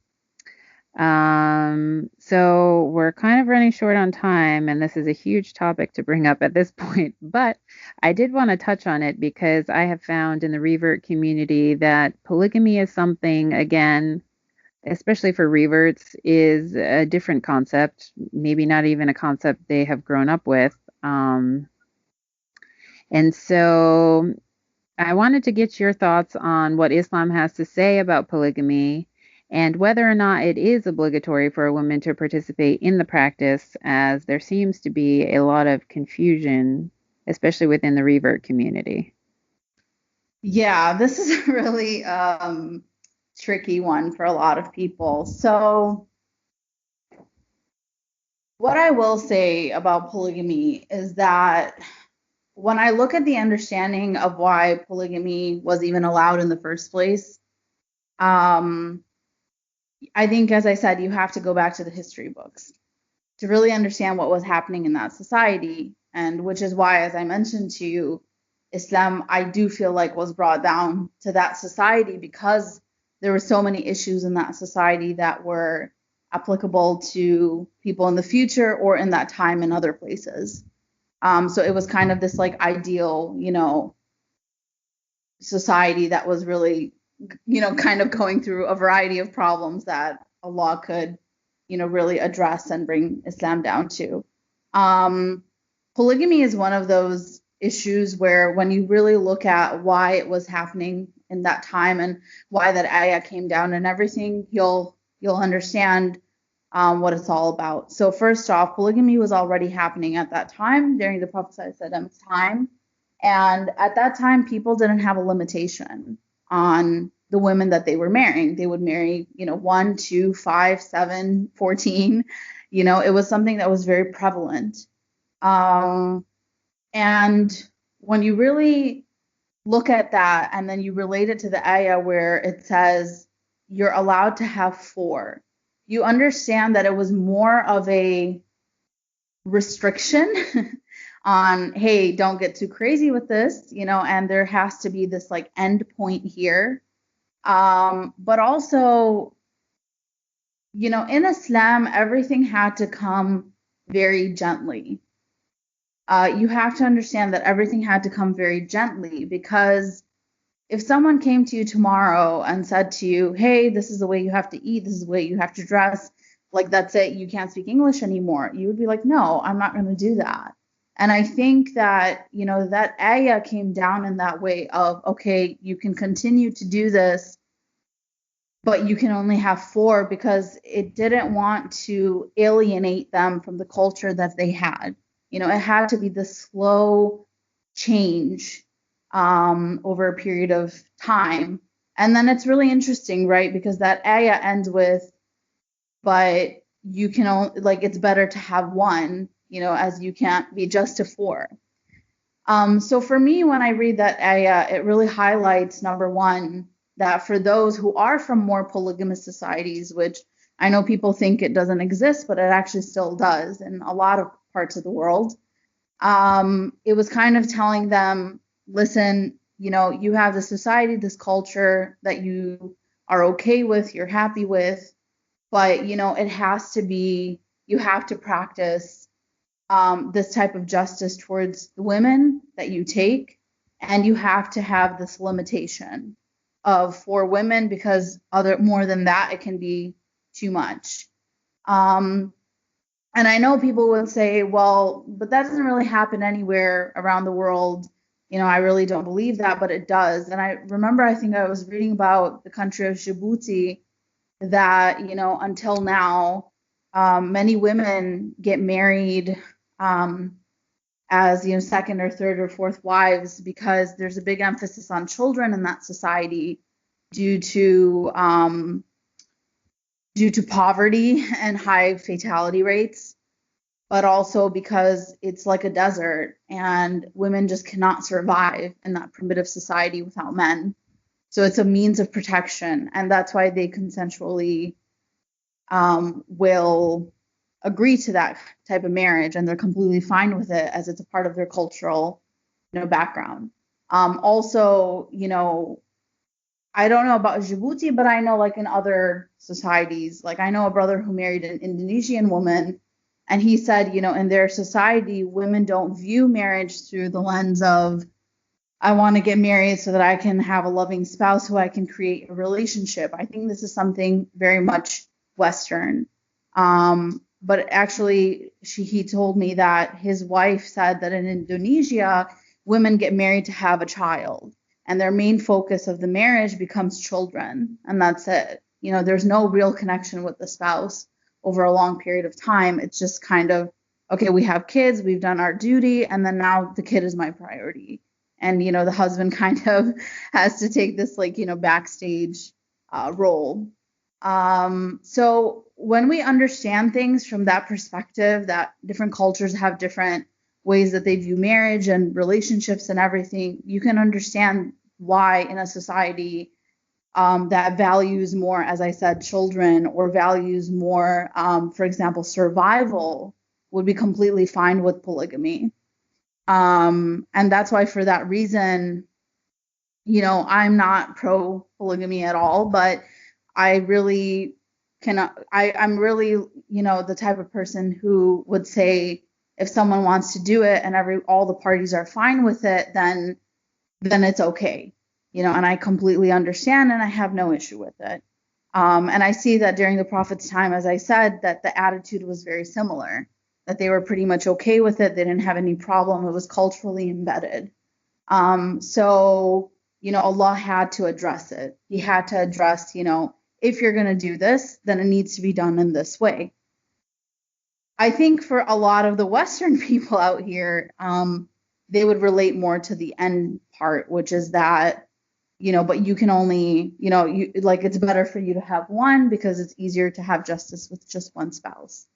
So we're kind of running short on time, and this is a huge topic to bring up at this point, but I did want to touch on it because I have found in the revert community that polygamy is something, again, especially for reverts, is a different concept, maybe not even a concept they have grown up with. And so I wanted to get your thoughts on what Islam has to say about polygamy and whether or not it is obligatory for a woman to participate in the practice, as there seems to be a lot of confusion, especially within the revert community. Yeah, this is a really tricky one for a lot of people. So, what I will say about polygamy is that when I look at the understanding of why polygamy was even allowed in the first place, um, I think, as I said, you have to go back to the history books to really understand what was happening in that society. And which is why, as I mentioned to you, Islam, I do feel like was brought down to that society because there were so many issues in that society that were applicable to people in the future or in that time in other places. So it was kind of this like ideal, society that was really, kind of going through a variety of problems that Allah could, really address and bring Islam down to. Um, Polygamy is one of those issues where when you really look at why it was happening in that time and why that ayah came down and everything, you'll understand what it's all about. So first off, polygamy was already happening at that time during the Prophet Prophet's time. And at that time, people didn't have a limitation on the women that they were marrying. They would marry, 1, 2, 5, 7, 14. It was something that was very prevalent. And when you really look at that and then you relate it to the ayah where it says you're allowed to have 4, you understand that it was more of a restriction on, hey, don't get too crazy with this, and there has to be this like end point here. But also, in Islam, everything had to come very gently. You have to understand that everything had to come very gently, because if someone came to you tomorrow and said to you, hey, this is the way you have to eat, this is the way you have to dress, like that's it, you can't speak English anymore, you would be like, no, I'm not going to do that. And I think that, that ayah came down in that way of, okay, you can continue to do this, but you can only have 4 because it didn't want to alienate them from the culture that they had. It had to be the slow change over a period of time. And then it's really interesting, right? Because that ayah ends with, but you can only, like, it's better to have 1, as you can't be just to 4. So for me, when I read that ayah, it really highlights, number one, that for those who are from more polygamous societies, which I know people think it doesn't exist, but it actually still does in a lot of parts of the world, it was kind of telling them, listen, you have this society, this culture that you are okay with, you're happy with, but, it has to be, you have to practice this type of justice towards the women that you take, and you have to have this limitation of 4 women, because more than that, it can be too much. And I know people would say, well, but that doesn't really happen anywhere around the world. I really don't believe that, but it does. And I remember, I think I was reading about the country of Djibouti, that, until now, many women get married as, second or third or fourth wives, because there's a big emphasis on children in that society due to poverty and high fatality rates, but also because it's like a desert and women just cannot survive in that primitive society without men. So it's a means of protection, and that's why they consensually will agree to that type of marriage, and they're completely fine with it as it's a part of their cultural, background. Also, I don't know about Djibouti, but I know, like, in other societies, like, I know a brother who married an Indonesian woman, and he said, in their society, women don't view marriage through the lens of, I want to get married so that I can have a loving spouse who I can create a relationship. I think this is something very much Western. But actually, he told me that his wife said that in Indonesia, women get married to have a child, and their main focus of the marriage becomes children, and that's it. There's no real connection with the spouse over a long period of time. It's just kind of, okay, we have kids, we've done our duty, and then now the kid is my priority. And, the husband kind of has to take this, like, backstage role. So when we understand things from that perspective, that different cultures have different ways that they view marriage and relationships and everything, you can understand why in a society that values more, as I said, children, or values more, for example, survival, would be completely fine with polygamy. And that's why, for that reason, I'm not pro polygamy at all, but I really I'm really, the type of person who would say, if someone wants to do it and all the parties are fine with it, then it's okay, and I completely understand, and I have no issue with it. And I see that during the Prophet's time, as I said, that the attitude was very similar, that they were pretty much okay with it. They didn't have any problem. It was culturally embedded. So, Allah had to address it. He had to address, if you're going to do this, then it needs to be done in this way. I think for a lot of the Western people out here, they would relate more to the end part, which is that, but you can only, it's better for you to have 1 because it's easier to have justice with just 1 spouse.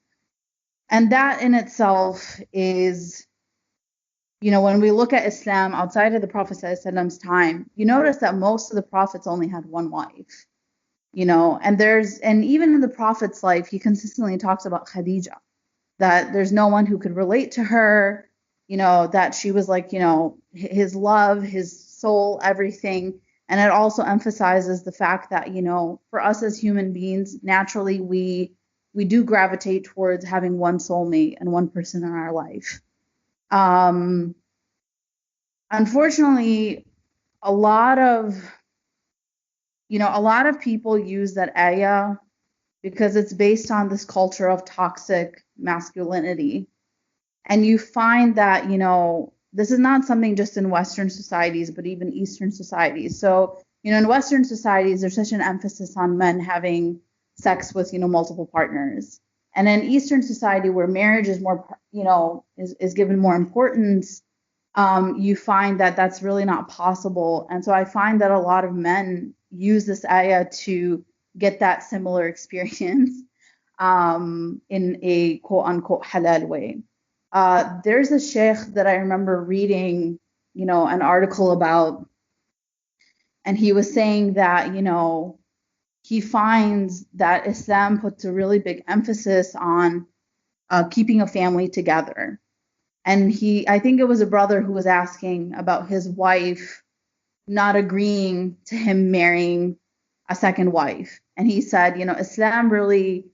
And that in itself is, when we look at Islam outside of the Prophet's time, you notice that most of the prophets only had 1 wife, and even in the Prophet's life, he consistently talks about Khadija, that there's no one who could relate to her, that she was like, his love, his soul, everything. And it also emphasizes the fact that, for us as human beings, naturally, we do gravitate towards having 1 soulmate and 1 person in our life. Unfortunately, a lot of people use that ayah because it's based on this culture of toxic masculinity. And you find that, this is not something just in Western societies, but even Eastern societies. So, in Western societies, there's such an emphasis on men having sex with, multiple partners. And in Eastern society, where marriage is more, is given more importance, you find that that's really not possible. And so I find that a lot of men use this ayah to get that similar experience in a quote unquote halal way. There's a sheikh that I remember reading, an article about, and he was saying that, he finds that Islam puts a really big emphasis on keeping a family together. And I think it was a brother who was asking about his wife not agreeing to him marrying a second wife. And he said, Islam really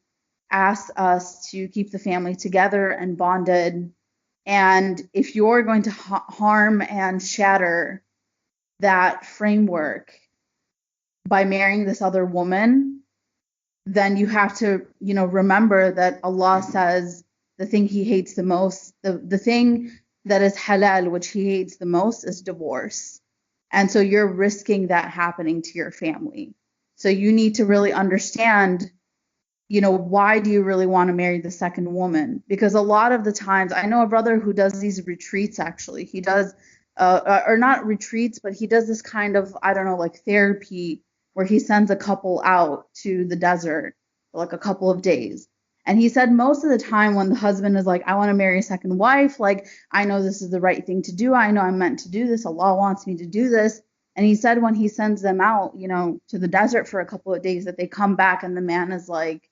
asks us to keep the family together and bonded. And if you're going to harm and shatter that framework by marrying this other woman, then you have to, remember that Allah says the thing he hates the most, the thing that is halal, which he hates the most, is divorce. And so you're risking that happening to your family. So you need to really understand, why do you really want to marry the second woman? Because a lot of the times, I know a brother who does these retreats, actually. He does, or not retreats, but he does this kind of, I don't know, like therapy, where he sends a couple out to the desert for like a couple of days. And he said most of the time when the husband is like, I want to marry a second wife, like, I know this is the right thing to do. I know I'm meant to do this. Allah wants me to do this. And he said when he sends them out, to the desert for a couple of days, that they come back and the man is like,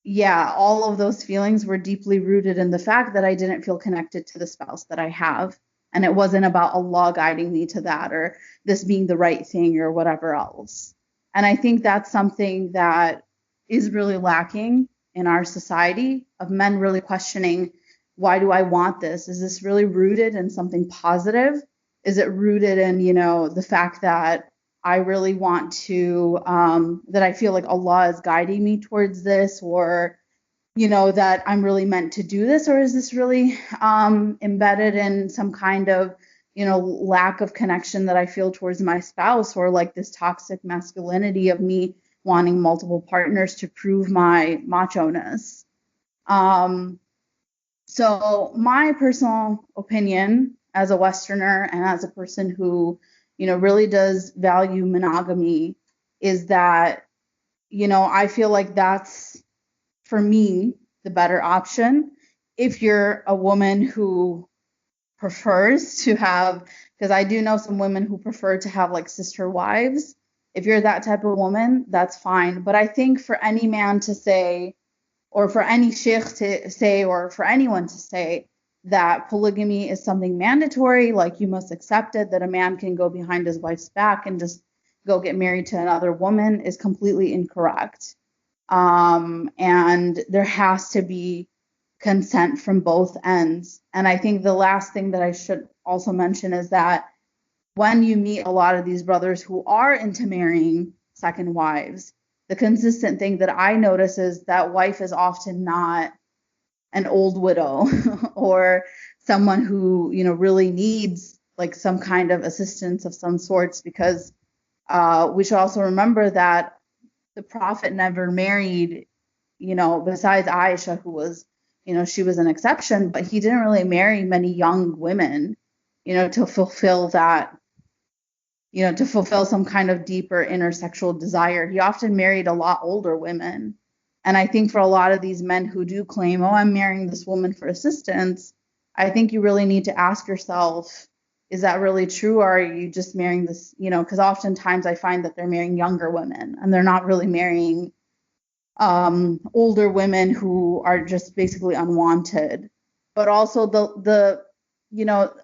yeah, all of those feelings were deeply rooted in the fact that I didn't feel connected to the spouse that I have. And it wasn't about Allah guiding me to that or this being the right thing or whatever else. And I think that's something that is really lacking in our society, of men really questioning, why do I want this? Is this really rooted in something positive? Is it rooted in, the fact that I really want to, that I feel like Allah is guiding me towards this, or, that I'm really meant to do this? Or is this really embedded in some kind of, lack of connection that I feel towards my spouse, or like this toxic masculinity of me wanting multiple partners to prove my macho-ness? So my personal opinion as a Westerner and as a person who, really does value monogamy is that, I feel like that's, for me, the better option. If you're a woman who prefers to have, because I do know some women who prefer to have like sister wives. If you're that type of woman, that's fine. But I think for any man to say, or for any sheikh to say, or for anyone to say that polygamy is something mandatory, like you must accept it, that a man can go behind his wife's back and just go get married to another woman, is completely incorrect. And there has to be consent from both ends. And I think the last thing that I should also mention is that when you meet a lot of these brothers who are into marrying second wives, the consistent thing that I notice is that wife is often not an old widow or someone who, really needs like some kind of assistance of some sorts, because we should also remember that the Prophet never married, besides Aisha, who was, she was an exception, but he didn't really marry many young women, to fulfill that, to fulfill some kind of deeper intersexual desire. He often married a lot older women. And I think for a lot of these men who do claim, oh, I'm marrying this woman for assistance, I think you really need to ask yourself, is that really true? Or are you just marrying this, because oftentimes I find that they're marrying younger women and they're not really marrying older women who are just basically unwanted. But also the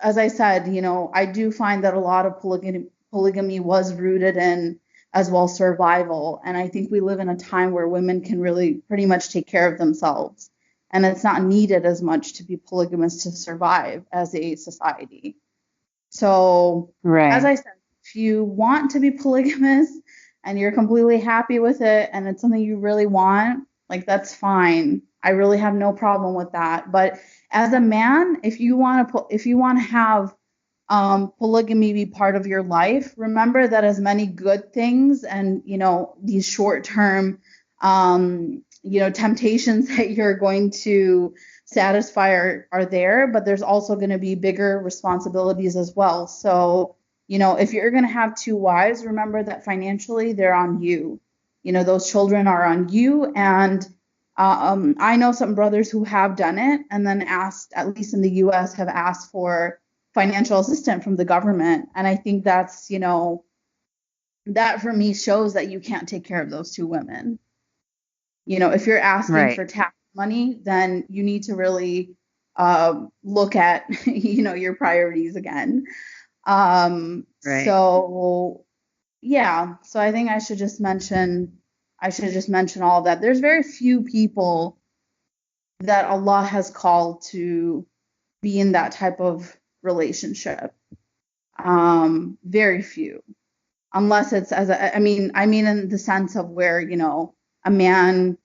as I said, I do find that a lot of polygamy was rooted in as well survival. And I think we live in a time where women can really pretty much take care of themselves. And it's not needed as much to be polygamous to survive as a society. So, Right. As I said, if you want to be polygamous and you're completely happy with it and it's something you really want, like, that's fine. I really have no problem with that. But as a man, if you want to have polygamy be part of your life, remember that as many good things and, these short-term, temptations that you're going to satisfy are there, but there's also going to be bigger responsibilities as well. So, if you're going to have two wives, remember that financially they're on you. Those children are on you. And I know some brothers who have done it and then asked, at least in the U.S., have asked for financial assistance from the government. And I think that's, that for me shows that you can't take care of those two women. If you're asking Right. for tax money, then you need to really look at, your priorities again. Right. So yeah, so I think I should just mention all of that. There's very few people that Allah has called to be in that type of relationship. Very few, unless it's I mean in the sense of where, a man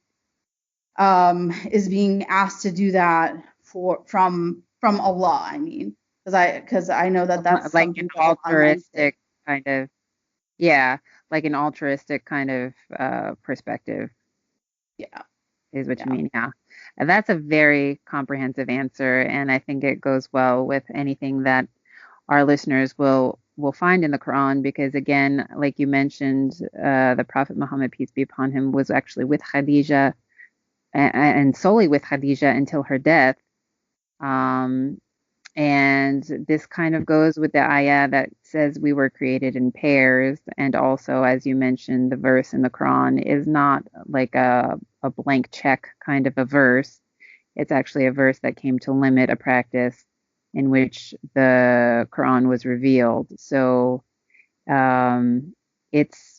is being asked to do that from Allah. I mean, because I know that that's Like something an that Allah meant it. altruistic kind of, yeah, like an altruistic kind of perspective Yeah, is what you yeah. mean. Yeah. And that's a very comprehensive answer. And I think it goes well with anything that our listeners will find in the Quran, because again, like you mentioned, the Prophet Muhammad, peace be upon him, was actually with Khadija and solely with Khadija until her death. And this kind of goes with the ayah that says we were created in pairs. And also, as you mentioned, the verse in the Quran is not like a blank check kind of a verse. It's actually a verse that came to limit a practice in which the Quran was revealed. So it's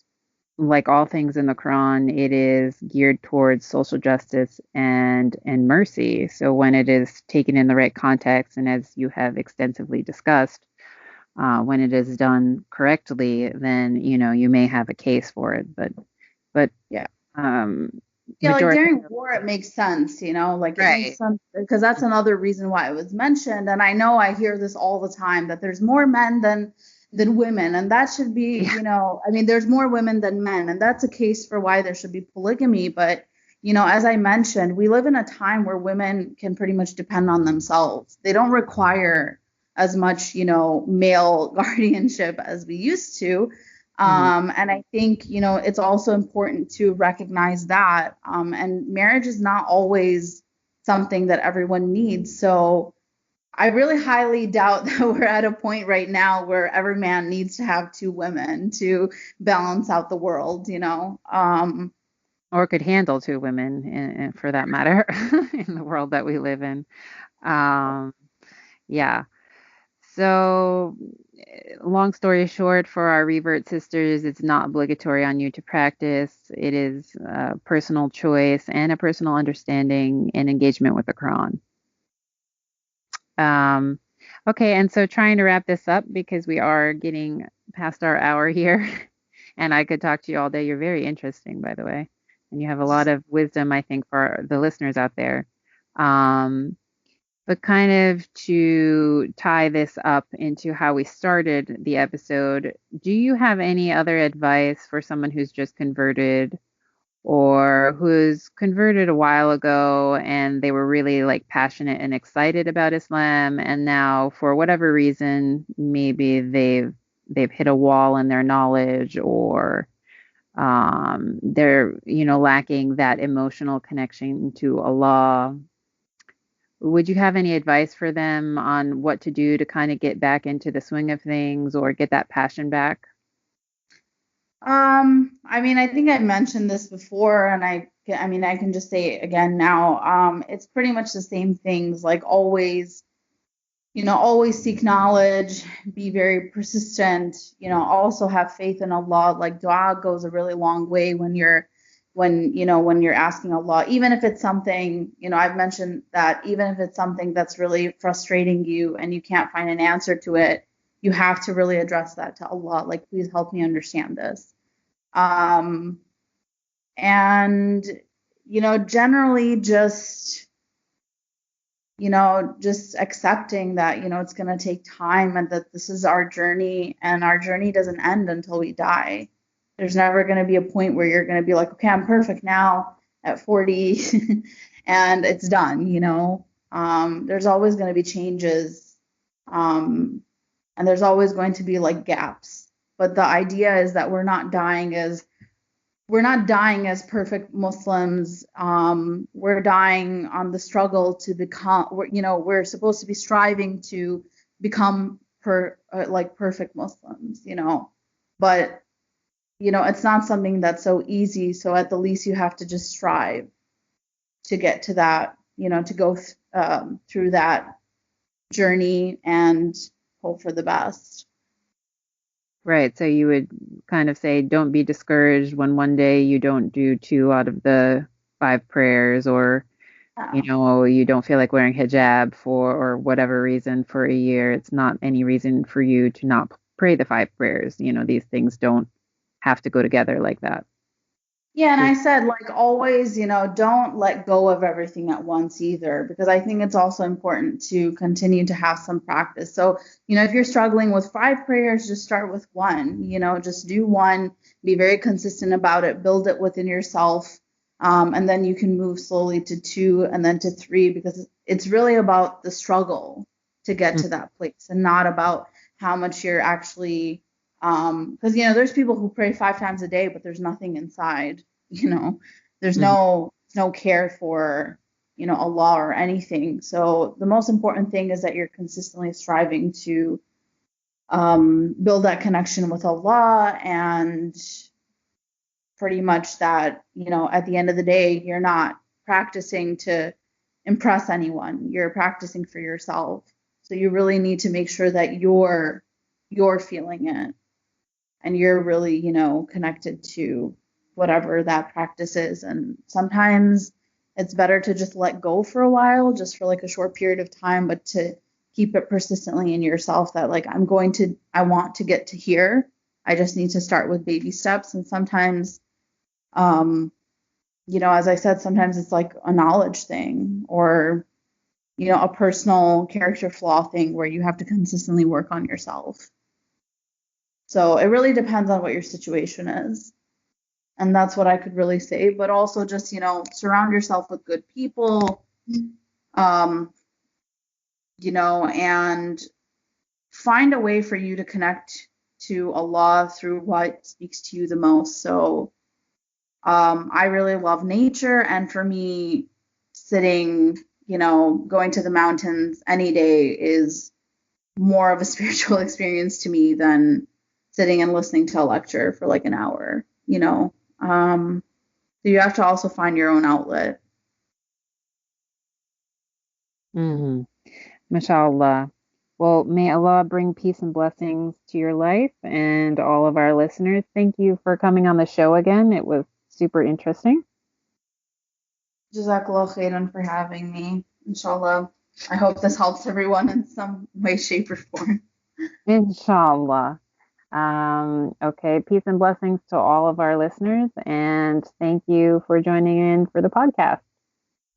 like all things in the Quran, it is geared towards social justice and mercy. So when it is taken in the right context, and as you have extensively discussed, when it is done correctly, then you may have a case for it. But Yeah. um, Yeah, like majority, during war, it makes sense, like it right? makes sense because that's another reason why it was mentioned. And I know I hear this all the time that there's more men than women, and that should be, Yeah. I mean, there's more women than men, and that's a case for why there should be polygamy. But as I mentioned, we live in a time where women can pretty much depend on themselves. They don't require as much, male guardianship as we used to. And I think, it's also important to recognize that. And marriage is not always something that everyone needs. So I really highly doubt that we're at a point right now where every man needs to have two women to balance out the world. Or could handle two women, for that matter, in the world that we live in. Um, yeah. So, long story short, for our revert sisters, it's not obligatory on you to practice. It is a personal choice and a personal understanding and engagement with the Quran. Okay, and so trying to wrap this up because we are getting past our hour here, and I could talk to you all day. You're very interesting, by the way, and you have a lot of wisdom, I think, for the listeners out there. But kind of to tie this up into how we started the episode, do you have any other advice for someone who's just converted or who's converted a while ago and they were really like passionate and excited about Islam, and now for whatever reason, maybe they've hit a wall in their knowledge, or they're lacking that emotional connection to Allah? Would you have any advice for them on what to do to kind of get back into the swing of things or get that passion back? I mean, I think I mentioned this before, and I mean, I can just say it again now. It's pretty much the same things, like always, always seek knowledge, be very persistent, also have faith in Allah. Like dua goes a really long way when you're asking Allah, even if it's something, I've mentioned that even if it's something that's really frustrating you and you can't find an answer to it, you have to really address that to Allah. Like, please help me understand this. And generally just, just accepting that, it's going to take time and that this is our journey and our journey doesn't end until we die. There's never going to be a point where you're going to be like, okay, I'm perfect now at 40 and it's done, There's always going to be changes. And there's always going to be like gaps. But the idea is that we're not dying as perfect Muslims. We're dying on the struggle to become, we're supposed to be striving to become perfect Muslims, but, it's not something that's so easy. So at the least you have to just strive to get to that, to go through that journey and hope for the best. Right. So you would kind of say, don't be discouraged when one day you don't do 2 out of the 5 prayers, or, you don't feel like wearing hijab or whatever reason for a year. It's not any reason for you to not pray the 5 prayers. These things don't have to go together like that. Yeah, and I said, like, always, don't let go of everything at once either, because I think it's also important to continue to have some practice. So, if you're struggling with 5 prayers, just start with 1, just do 1, be very consistent about it, build it within yourself, and then you can move slowly to 2 and then to 3, because it's really about the struggle to get to that place and not about how much you're actually, because, there's people who pray 5 times a day, but there's nothing inside. There's no care for, Allah or anything. So the most important thing is that you're consistently striving to build that connection with Allah, and pretty much that, at the end of the day, you're not practicing to impress anyone. You're practicing for yourself. So you really need to make sure that you're feeling it and you're really, connected to whatever that practice is. And sometimes it's better to just let go for a while, just for like a short period of time, but to keep it persistently in yourself that, like, I want to get to here. I just need to start with baby steps. And sometimes, as I said, sometimes it's like a knowledge thing, or, a personal character flaw thing where you have to consistently work on yourself. So it really depends on what your situation is. And that's what I could really say. But also just, surround yourself with good people, and find a way for you to connect to Allah through what speaks to you the most. So I really love nature. And for me, sitting, going to the mountains any day is more of a spiritual experience to me than sitting and listening to a lecture for like an hour, So you have to also find your own outlet. Mashallah. Well, may Allah bring peace and blessings to your life and all of our listeners. Thank you for coming on the show again. It was super interesting. Jazakallah khairan for having me. Inshallah. I hope this helps everyone in some way, shape, or form. Inshallah. Okay, peace and blessings to all of our listeners, and thank you for joining in for the podcast.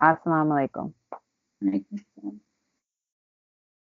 Assalamu alaikum.